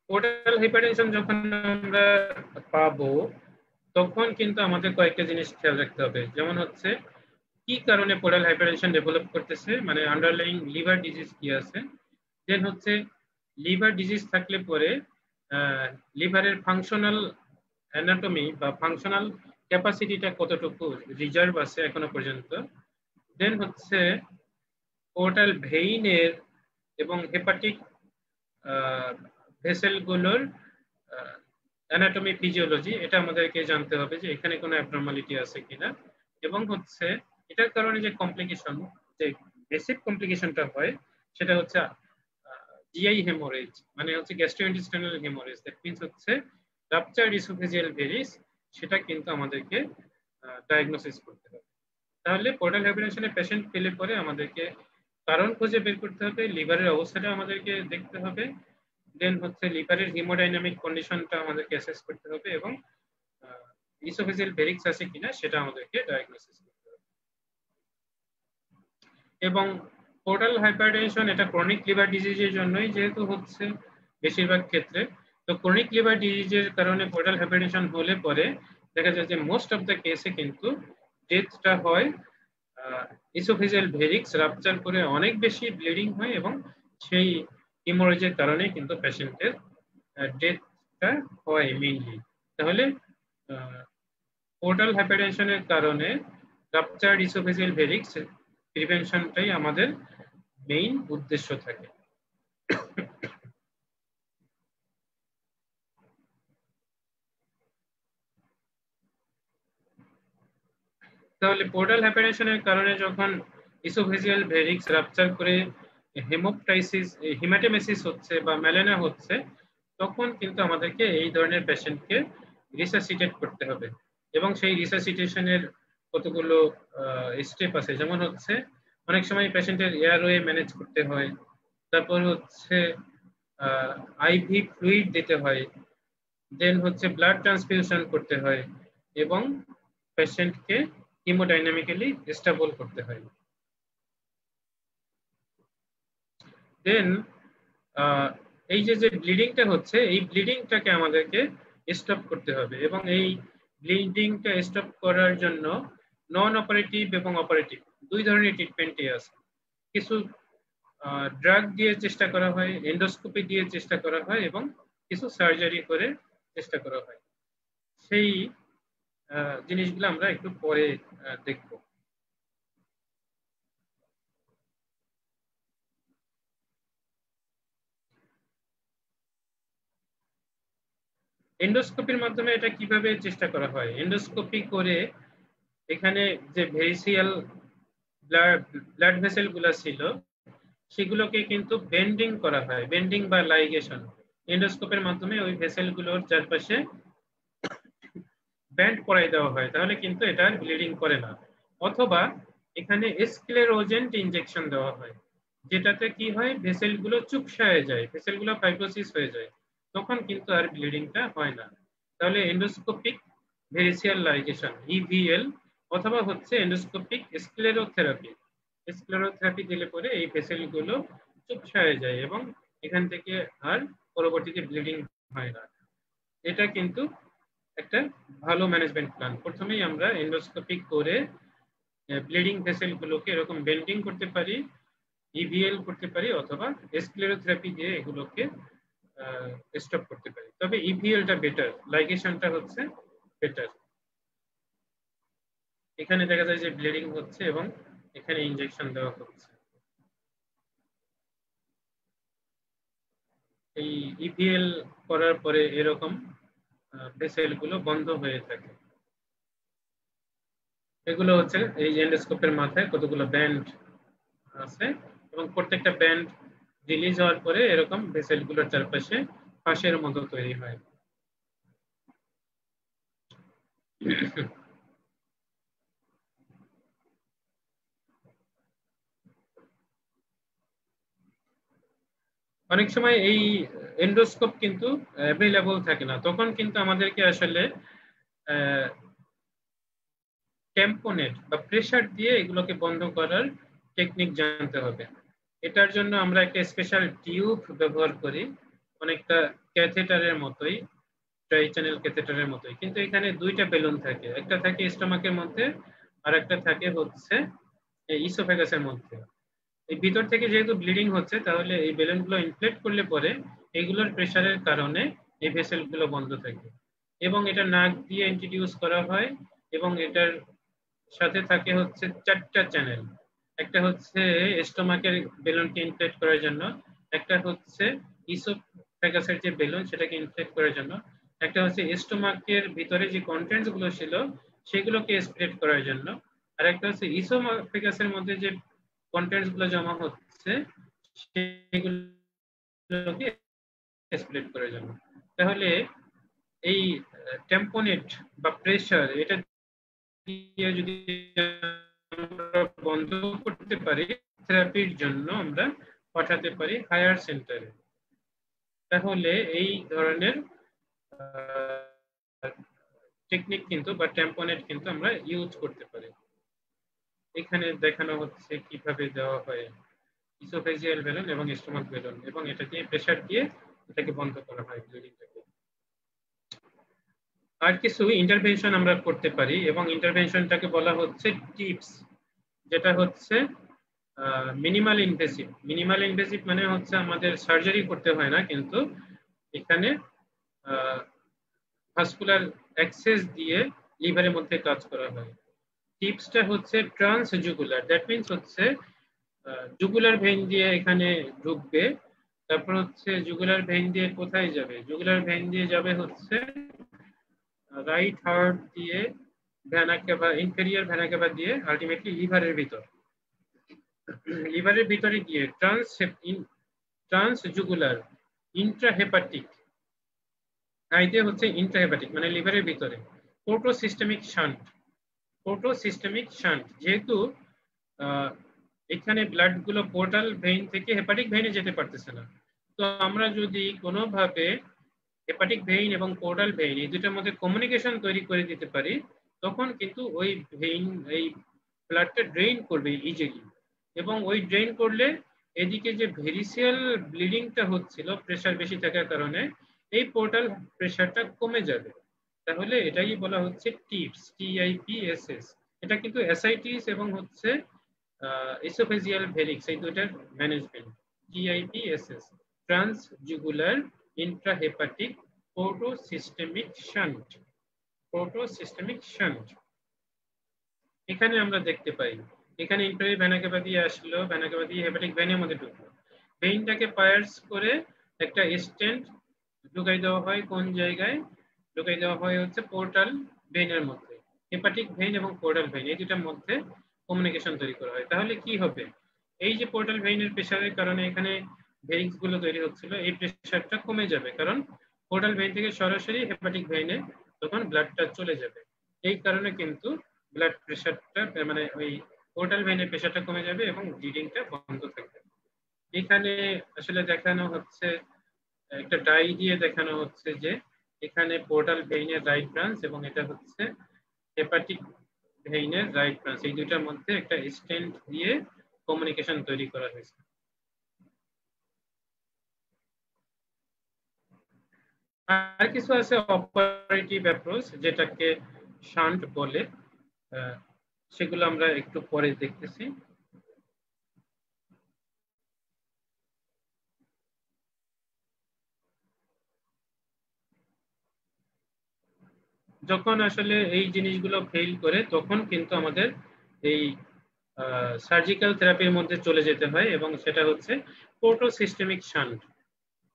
পোর্টাল হাইপারটেনশন যখন আমরা পাবো তখন কিন্তু আমাদের কয়েকটা জিনিস খেয়াল রাখতে হবে, যেমন হচ্ছে কি কারণে পোর্টাল হাইপারটেনশন ডেভেলপ করতেছে, মানে আন্ডারলাইং লিভার ডিজিজ কি আছে, দেন হচ্ছে লিভার ডিজিজ থাকলে পরে লিভারের ফাংশনাল অ্যানাটমি বা ফাংশনাল ক্যাপাসিটিটা কতটুকু রিজার্ভ আছে এখনো পর্যন্ত, দেন হচ্ছে পোর্টাল ভেইনের এবং হেপাটিক ভেসেলগুলোর অ্যানাটমি ফিজিওলজি, এটা আমাদেরকে জানতে হবে যে এখানে কোনো অ্যাবনর্মালিটি আছে কিনা, এবং হচ্ছে এটার কারণে যে কমপ্লিকেশন, যে বেসিক কমপ্লিকেশনটা হয় সেটা হচ্ছে জিআই হেমোরেজ, মানে হচ্ছে গ্যাস্ট্রোইন্টেস্টাইনাল হেমোরেজ, দ্যাট মিন্স হচ্ছে রাপচার্ড ইসোফেজিয়াল ভেরিস, সেটা কিন্তু আমাদেরকে ডায়াগনোসিস করতে হবে। তাহলে পোর্টাল হাইপারটেনশনের পেশেন্ট পেলে পরে আমাদেরকে কারণ খুঁজে বের করতে হবে, লিভারের অবস্থাটা আমাদেরকে দেখতে হবে, দেন হচ্ছে লিভারের হিমোডাইনামিক কন্ডিশনটা আমাদেরকে অ্যাসেস করতে হবে, এবং ইসোফেজিয়াল ভেরিক্স আছে কিনা সেটা আমাদেরকে ডায়াগনোসিস করতে হবে। এবং পোর্টাল হাইপারটেনশন এটা ক্রনিক লিভার ডিজিজের জন্যই যেহেতু হচ্ছে বেশিরভাগ ক্ষেত্রে, তো ক্রনিক লিভার ডিজিজের কারণে পোর্টাল হাইপারটেনশন হলে পরে দেখা যায় যে মোস্ট অফ দ্য কেসে কিন্তু ডেথটা হয় ইসোফেজিয়াল ভেরিক্স রাপচার করে অনেক বেশি ব্লিডিং হয়, এবং সেই হিমোরেজের কারণে কিন্তু পেশেন্টের ডেথটা হয় মেইনলি। তাহলে পোর্টাল হাইপারটেনশনের কারণে রাপচার্ড ইসোফেজিয়াল ভেরিক্স প্রিভেনশনটাই আমাদের মেইন উদ্দেশ্য থাকে। তাহলে পোর্টাল হাইপারটেনশনের কারণে যখন ইসোফেজিয়াল ভেরিক্স রাপচার করে হেমোপটাইসিস, হিমাটেমেসিস হচ্ছে বা মেলানা হচ্ছে, তখন কিন্তু আমাদেরকে এই ধরনের পেশেন্টকে রিসাসিটেট করতে হবে, এবং সেই রিসাসিটেশনের কতগুলো স্টেপ আছে, যেমন হচ্ছে অনেক সময় পেশেন্টের এয়ারওয়ে ম্যানেজ করতে হয়, তারপর হচ্ছে আইভি ফ্লুইড দিতে হয়, দেন হচ্ছে ব্লাড ট্রান্সফিউশন করতে হয়, এবং পেশেন্টকে হিমোডাইনামিক্যালি স্টেবল করতে হয়। দেন এই যে ব্লিডিংটা হচ্ছে, এই ব্লিডিংটাকে আমাদেরকে স্টপ করতে হবে, এবং এই ব্লিডিংটা স্টপ করার জন্য নন অপারেটিভ এবং অপারেটিভ দুই ধরনের ট্রিটমেন্টই আছে। কিছু ড্রাগ দিয়ে চেষ্টা করা হয়, এন্ডোস্কোপি দিয়ে চেষ্টা করা হয় এবং কিছু সার্জারি করে চেষ্টা করা হয়। সেই জিনিসগুলো আমরা একটু পরে দেখব। এন্ডোস্কোপির মাধ্যমে এটা কিভাবে চেষ্টা করা হয়? এন্ডোস্কোপি করে এখানে যে ভেরিসিয়াল ব্লাড ভেসেল গুলা ছিল সেগুলোকে কিন্তু বেন্ডিং করা হয়, বেন্ডিং বা লাইগেশন। এন্ডোস্কোপের মাধ্যমে ওই ভেসেল গুলোর চারপাশে ব্যান্ড করাই দেওয়া হয়, তাহলে কিন্তু এটা ব্লিডিং করে না। অথবা এখানে স্ক্লেরোজেন্ট ইনজেকশন দেওয়া হয়, যেটাতে কি হয়, ভেসেল গুলো চুপসায় যায়, ভেসেল গুলো ফাইব্রোসিস হয়ে যায়, তখন কিন্তু আর ব্লিডিংটা হয় না। তাহলে এন্ডোস্কোপিক ভেরিসিয়াল লাইগেশন ইভিএল অথবা হচ্ছে এন্ডোস্কোপিক স্ক্লেরোথেরাপি। স্ক্লেরোথেরাপি দিলে পরে এই ভেসেল গুলো চুপসায় যায় এবং এখান থেকে আর পরবর্তীতে ব্লিডিং হয় না। এটা কিন্তু একটা ভালো ম্যানেজমেন্ট প্ল্যান। প্রথমেই আমরা এন্ডোস্কোপি করে ব্লিডিং ভেসেল গুলোকে এরকম বেন্ডিং করতে পারি, ইভিএল করতে পারি, অথবা স্ক্লেরোথেরাপি দিয়ে এগুলোকে স্টপ করতে পারি। তবে ইভিএলটা বেটার, লাইগেশনটা হচ্ছে বেটার। এখানে দেখা যায় যে ব্লিডিং হচ্ছে এবং এখানে ইনজেকশন দেওয়া হচ্ছে। এই ইভিএল করার পরে এরকম ভেসেল গুলো বন্ধ হয়ে থাকে। এগুলো হচ্ছে এই এন্ডোস্কোপের মাথায় কতগুলো ব্যান্ড আছে এবং প্রত্যেকটা ব্যান্ড রিলিজ হওয়ার পরে এরকম ভেসেল গুলোর চারপাশে ফাঁসের মতো তৈরি হয়। অনেক সময় এই এন্ডোস্কোপ কিন্তু অ্যাভেলেবল থাকে না, তখন কিন্তু আমাদেরকে আসলে টেম্পোনেট বা প্রেসার দিয়ে এগুলোকে বন্ধ করার টেকনিক জানতে হবে। এটার জন্য আমরা একটা স্পেশাল টিউব ব্যবহার করি, অনেকটা ক্যাথেটারের মতোই, ট্রাই চ্যানেল ক্যাথেটারের মতোই, কিন্তু এখানে দুইটা বেলুন থাকে, একটা থাকে স্টোমাকের মধ্যে আর একটা থাকে হচ্ছে ইসোফেগাসের মধ্যে। এই ভিতর থেকে যেহেতু ব্লিডিং হচ্ছে, তাহলে এই বেলুনগুলো ইনফ্লেট করলে পরে এগুলোর প্রেসারের কারণে এই ভেসেলগুলো বন্ধ থাকে এবং এটা নাক দিয়ে ইন্ট্রোডিউস করা হয় এবং এটার সাথে থাকে হচ্ছে চারটা চ্যানেল। একটা হচ্ছে স্টোমাকের বেলুনকে ইনফ্লেট করার জন্য, একটা হচ্ছে ইসোফেগাসের যে বেলুন সেটাকে ইনফ্লেট করার জন্য, একটা হচ্ছে স্টোমাকের ভিতরে যে কন্টেন্টস গুলো ছিল সেগুলোকে স্প্রেড করার জন্য, আর একটা হচ্ছে ইসোফেগাসের মধ্যে যে কন্টেন্টস গুলো জমা হচ্ছে সেগুলোকে স্প্রেড করার জন্য। তাহলে এই টেম্পোনেট বা প্রেসার এটা দিয়ে যদি আমরা বন্ধ করতে পারি, থেরাপির জন্য আমরা পাঠাতে পারি হায়ার সেন্টারে। তাহলে এই ধরনের টেকনিক কিন্তু বা টেম্পোনেট কিন্তু আমরা ইউজ করতে পারি। এখানে দেখানো হচ্ছে কিভাবে দেওয়া হয় ইসোফেজিয়াল বেলুন এবং স্টোমাক বেলুন, এবং এটাকে প্রেসার দিয়ে এটাকে বন্ধ করা হয় ব্লিডিংটাকে। আর কিছু ইন্টারভেনশন আমরা করতে পারি এবং ইন্টারভেনশনটাকে বলা হচ্ছে টিপস, যেটা হচ্ছে মিনিমাল ইনভেসিভ। মিনিমাল ইনভেসিভ মানে হচ্ছে আমাদের সার্জারি করতে হয় না, কিন্তু এখানে ভাস্কুলার অ্যাক্সেস দিয়ে লিভারের মধ্যে কাজ করা হয়। টিপসটা হচ্ছে ট্রান্স জুগুলার, দ্যাট মিনস হচ্ছে জুগুলার ভেইন দিয়ে এখানে ঢুকবে, তারপর হচ্ছে জুগুলার ভেইন দিয়ে কোথায় যাবে, জুগুলার ভেইন দিয়ে যাবে হচ্ছে রাইট হার্ট দিয়ে, ভেনা ক্যাভা, ইনফেরিয়র ভেনা ক্যাভা দিয়ে আলটিমেটলি লিভারের ভিতর, লিভারের ভিতরে গিয়ে ট্রান্স জুগুলার ইন্ট্রাহেপাটিক, আইতে হচ্ছে ইন্ট্রাহেপাটিক মানে লিভারের ভিতরে, পোর্টোসিস্টেমিক শান্ট, পোর্টোসিস্টেমিক শান্ট। যেহেতু এখানে ব্লাড গুলো পোর্টাল ভেইন থেকে হেপাটিক ভেইনে যেতে পারতেছে না, তো আমরা যদি কোনোভাবে হেপাটিক ভেইন এবং পোর্টাল ভেইন এই দুটোর মধ্যে কমিউনিকেশন তৈরি করে দিতে পারি, তখন কিন্তু ওই ভেইন এই ব্লাডটা ড্রেইন করবে ইজিলি, এবং ওই ড্রেইন করলে এদিকে যে ভেরিসিয়াল ব্লিডিংটা হচ্ছিল প্রেসার বেশি থাকার কারণে এই পোর্টাল প্রেসারটা কমে যাবে। তাহলে এটাই বলা হচ্ছে টিপস, TIPSS। এটা কিন্তু এসআইটিস এবং হচ্ছে ইসোফেজিয়াল ভেরিক্স, এই দুটার management. TIPSS, transjugular intrahepatic portosystemic shunt. Portosystemic shunt এখানে আমরা দেখতে পাই, এখানে ইন্টারি ভেনা ক্যাভা দিয়ে আসলো, ভেনা ক্যাভা দিয়ে হেপাটিক ভেনের মধ্যে ঢুকলো, ভেইনটাকে পায়ার্স করে একটা স্টেন্ট ঢুকাই দেওয়া হয়। কোন জায়গায় ঢুকাই দেওয়া হয়? হচ্ছে পোর্টাল ভেইনের মধ্যে। হেপাটিক ভেইন এবং পোর্টাল ভেইন এই দুটার মধ্যে কমিউনিকেশন তৈরি করা হয়। তাহলে কি হবে? এই যে পোর্টাল ভেইনের প্রেসারের কারণে এখানে ভেরিক্স গুলো তৈরি হচ্ছিল, এই প্রেসারটা কমে যাবে, কারণ পোর্টাল ভেইন থেকে সরাসরি হেপাটিক ভেইনে তখন ব্লাডটা চলে যাবে। এই কারণে কিন্তু ব্লাড প্রেসারটা মানে ওই পোর্টাল ভেইনের প্রেসারটা কমে যাবে এবং ব্লিডিংটা বন্ধ থাকবে। এখানে আসলে দেখানো হচ্ছে, একটা ডাই দিয়ে দেখানো হচ্ছে যে এখানে পোর্টাল ভেইনের রাইট ব্রাঞ্চ এবং এটা হচ্ছে হেপাটিক ভেইনের রাইট ব্রাঞ্চ, এই দুইটার মধ্যে একটা স্টেন্ট দিয়ে কমিউনিকেশন তৈরি করা হয়েছে। আর কিছু আছে অপারেটিভ অ্যাপ্রোচ, যেটাকে শান্ট বলে, সেগুলো আমরা একটু পরে দেখতেছি। যখন আসলে এই জিনিসগুলো ফেল করে তখন কিন্তু আমাদের এই সার্জিক্যাল থেরাপির মধ্যে চলে যেতে হয়, এবং সেটা হচ্ছে পোর্টোসিস্টেমিক শান্ট।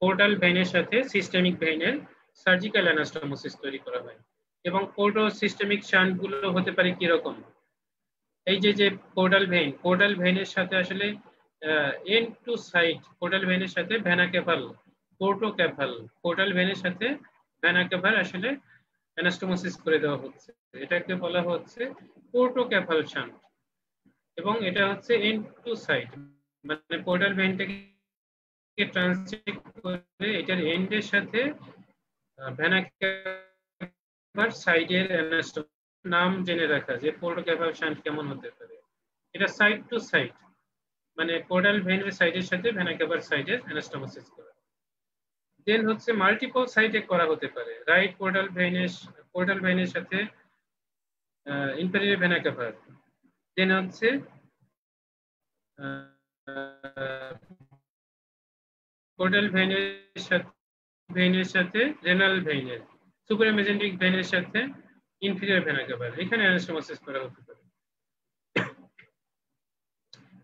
পোর্টাল ভেইনের সাথে সিস্টেমিক ভেইনের সার্জিক্যাল অ্যানাস্টোমোসিস তৈরি করা হয়। এবং পোর্টোসিস্টেমিক শান্ট গুলো হতে পারে কি রকম? এই যে পোর্টাল ভেইনের সাথে আসলে এন্ড টু সাইড, পোর্টাল ভেইনের সাথে ভেনা ক্যাভাল, পোর্টোক্যাভাল, পোর্টাল ভেইনের সাথে ভেনা ক্যাভাল আসলে অ্যানাস্টোমোসিস করে দেওয়া হচ্ছে, এটাকে বলা হচ্ছে পোর্টোক্যাভাল শান্ট। এবং এটা হচ্ছে এন্ড টু সাইড, মানে পোর্টাল ভেইনটাকে ট্রান্সজেক্ট করে এটার এন্ডের সাথে ভেনা ক্যাভার সাইডের অ্যানাস্টোমোসিস। নাম জেনে রাখা যে পোর্টোক্যাভাল শান্ট কেমন হতে পারে। এটা সাইড টু সাইড, মানে পোর্টাল ভেইনের সাইডের সাথে ভেনা ক্যাভার সাইডের অ্যানাস্টোমোসিস করা। দেন হচ্ছে মাল্টিপল সাইডে করা হতে পারে, রাইট পোর্টাল ভেইনের সাথে ইনফেরিয়র ভেনা ক্যাভার, দেন হচ্ছে পোর্টাল ভেইনের সাথে রেনাল ভেইনের, সুপারমেজেন্টিক ভেইনের সাথে ইনফেরিয়র ভেনা ক্যাভার, এখানে অ্যানাস্টোমোসিস করা হতে পারে।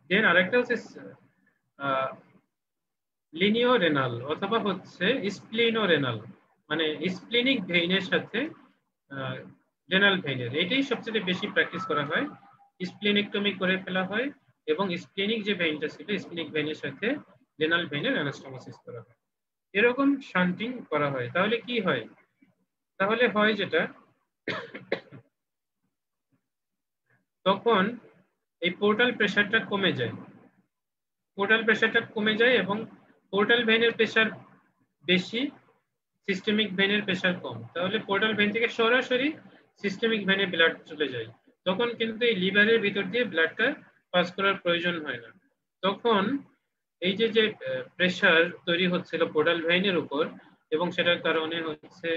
দেন আরেকটা হচ্ছে লিনিও রেনাল অথবা হচ্ছে স্প্লিনো রেনাল, মানে স্প্লিনিক ভেইনের সাথে রেনাল ভেইনের, এটাই সবচেয়ে বেশি প্র্যাকটিস করা হয়। স্প্লিনেক্টমি করে ফেলা হয় এবং স্প্লিনিক যে ভেইনটা ছিল স্প্লিনিক ভেইনের সাথে রেনাল ভেইনের অ্যানাস্টোমোসিস করা হয়, এরকম শান্টিং করা হয়। তাহলে কি হয়? তাহলে হয় যেটা, তখন এই পোর্টাল প্রেসারটা কমে যায়, পোর্টাল প্রেসারটা কমে যায় এবং পোর্টাল ভেইনের প্রেসার বেশি, সিস্টেমিক ভেইনের প্রেসার কম, তাহলে পোর্টাল ভেইন থেকে সরাসরি সিস্টেমিক ভেইনে ব্লাড চলে যায়। তখন কিন্তু এই লিভারের ভিতর দিয়ে ব্লাডটা পাস করার প্রয়োজন হয় না। তখন এই যে প্রেসার তৈরি হচ্ছিল পোর্টাল ভেইনের উপর এবং সেটার কারণে হচ্ছে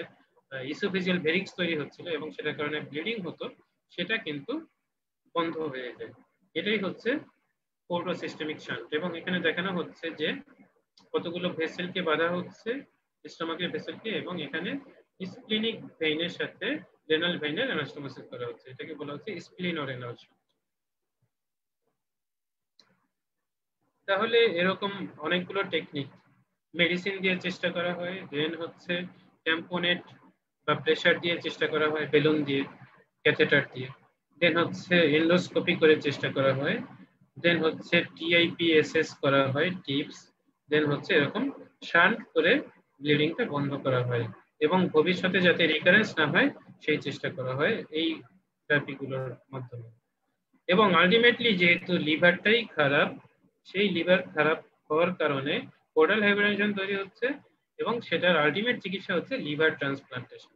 ইসোফেজিয়াল ভেরিক্স তৈরি হচ্ছিল এবং সেটার কারণে ব্লিডিং হতো, সেটা কিন্তু বন্ধ হয়ে যায়। এটাই হচ্ছে পোর্টোসিস্টেমিক শান্ট। এবং এখানে দেখানো হচ্ছে যে কতগুলো ভেসেলকে বাঁধা হচ্ছে, স্টোমাকের ভেসেলকে, এবং এখানে স্প্লিনিক ভেইনের সাথে রেনাল ভেইনের অ্যানাস্টোমোসিস করা হচ্ছে, এটাকে বলা হচ্ছে স্প্লিনোরেনাল শান্ট। তাহলে এরকম অনেকগুলো টেকনিক, মেডিসিন দিয়ে চেষ্টা করা হয়, দেন হচ্ছে ট্যাম্পোনেট বা প্রেসার দিয়ে চেষ্টা করা হয়, বেলুন দিয়ে, ক্যাথেটার দিয়ে, দেন হচ্ছে এন্ডোস্কোপি করে চেষ্টা করা হয়, দেন হচ্ছে TIPSS করা হয় টিপস, দেন হচ্ছে এরকম শান্ট করে ব্লিডিংটা বন্ধ করা হয় এবং ভবিষ্যতে যাতে রিকারেন্স না হয় সেই চেষ্টা করা হয় এই থেরাপিগুলোর মাধ্যমে। এবং আলটিমেটলি যেহেতু লিভারটাই খারাপ, সেই লিভার খারাপ হওয়ার কারণে পোর্টাল হাইপারটেনশন তৈরি হচ্ছে এবং সেটার আলটিমেট চিকিৎসা হচ্ছে লিভার ট্রান্সপ্লান্টেশন,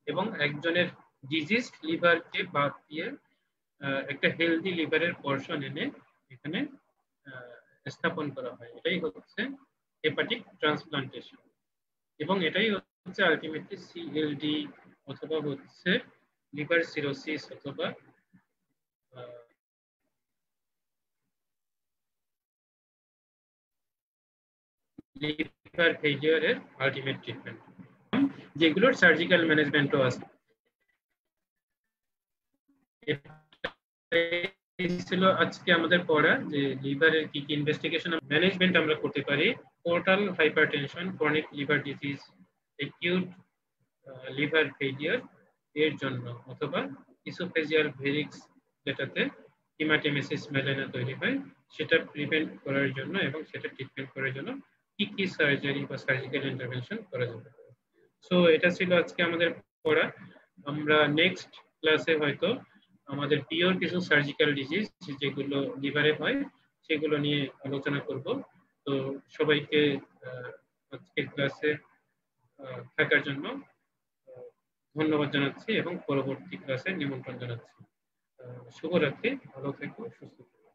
এবং একজনের ডিজিজড লিভারকে বাদ দিয়ে একটা হেলদি লিভারের পোর্শন এনে এখানে স্থাপন করা হয়, এটাই হচ্ছে হেপাটিক ট্রান্সপ্লান্টেশন। এবং এটাই হচ্ছে আলটিমেটলি CLD অথবা হচ্ছে লিভার সিরোসিস অথবা লিভার ফেলিয়ারের আলটিমেট ট্রিটমেন্ট, যেগুলোর সার্জিক্যাল ম্যানেজমেন্টও আছে। ছিল আজকে আমাদের পড়া যে লিভারের কি কি ইনভেস্টিগেশন ম্যানেজমেন্ট আমরা করতে পারি। Portal hypertension, chronic liver disease, acute liver failure এর জন্য, অথবা ইসোফেজিয়াল ভেরিক্স যেটাতে হিমাটেমেসিস মেলানা তৈরি হয়, সেটা প্রিভেন্ট করার জন্য এবং সেটা ট্রিটমেন্ট করার জন্য কি কি সার্জারি বা সার্জিক্যাল ইন্টারভেনশন করা যেতে পারে। সো এটা ছিল আজকে আমাদের পড়া। আমরা নেক্সট ক্লাসে হয়তো আমাদের পিওর কিছু সার্জিক্যাল ডিজিজ যেগুলো লিভারে হয় সেগুলো নিয়ে আলোচনা করব। তো সবাইকে আজকের ক্লাসে থাকার জন্য ধন্যবাদ জানাচ্ছি এবং পরবর্তী ক্লাসে নিমন্ত্রণ জানাচ্ছি। শুভরাত্রি, ভালো থেকো, সুস্থ থেকো।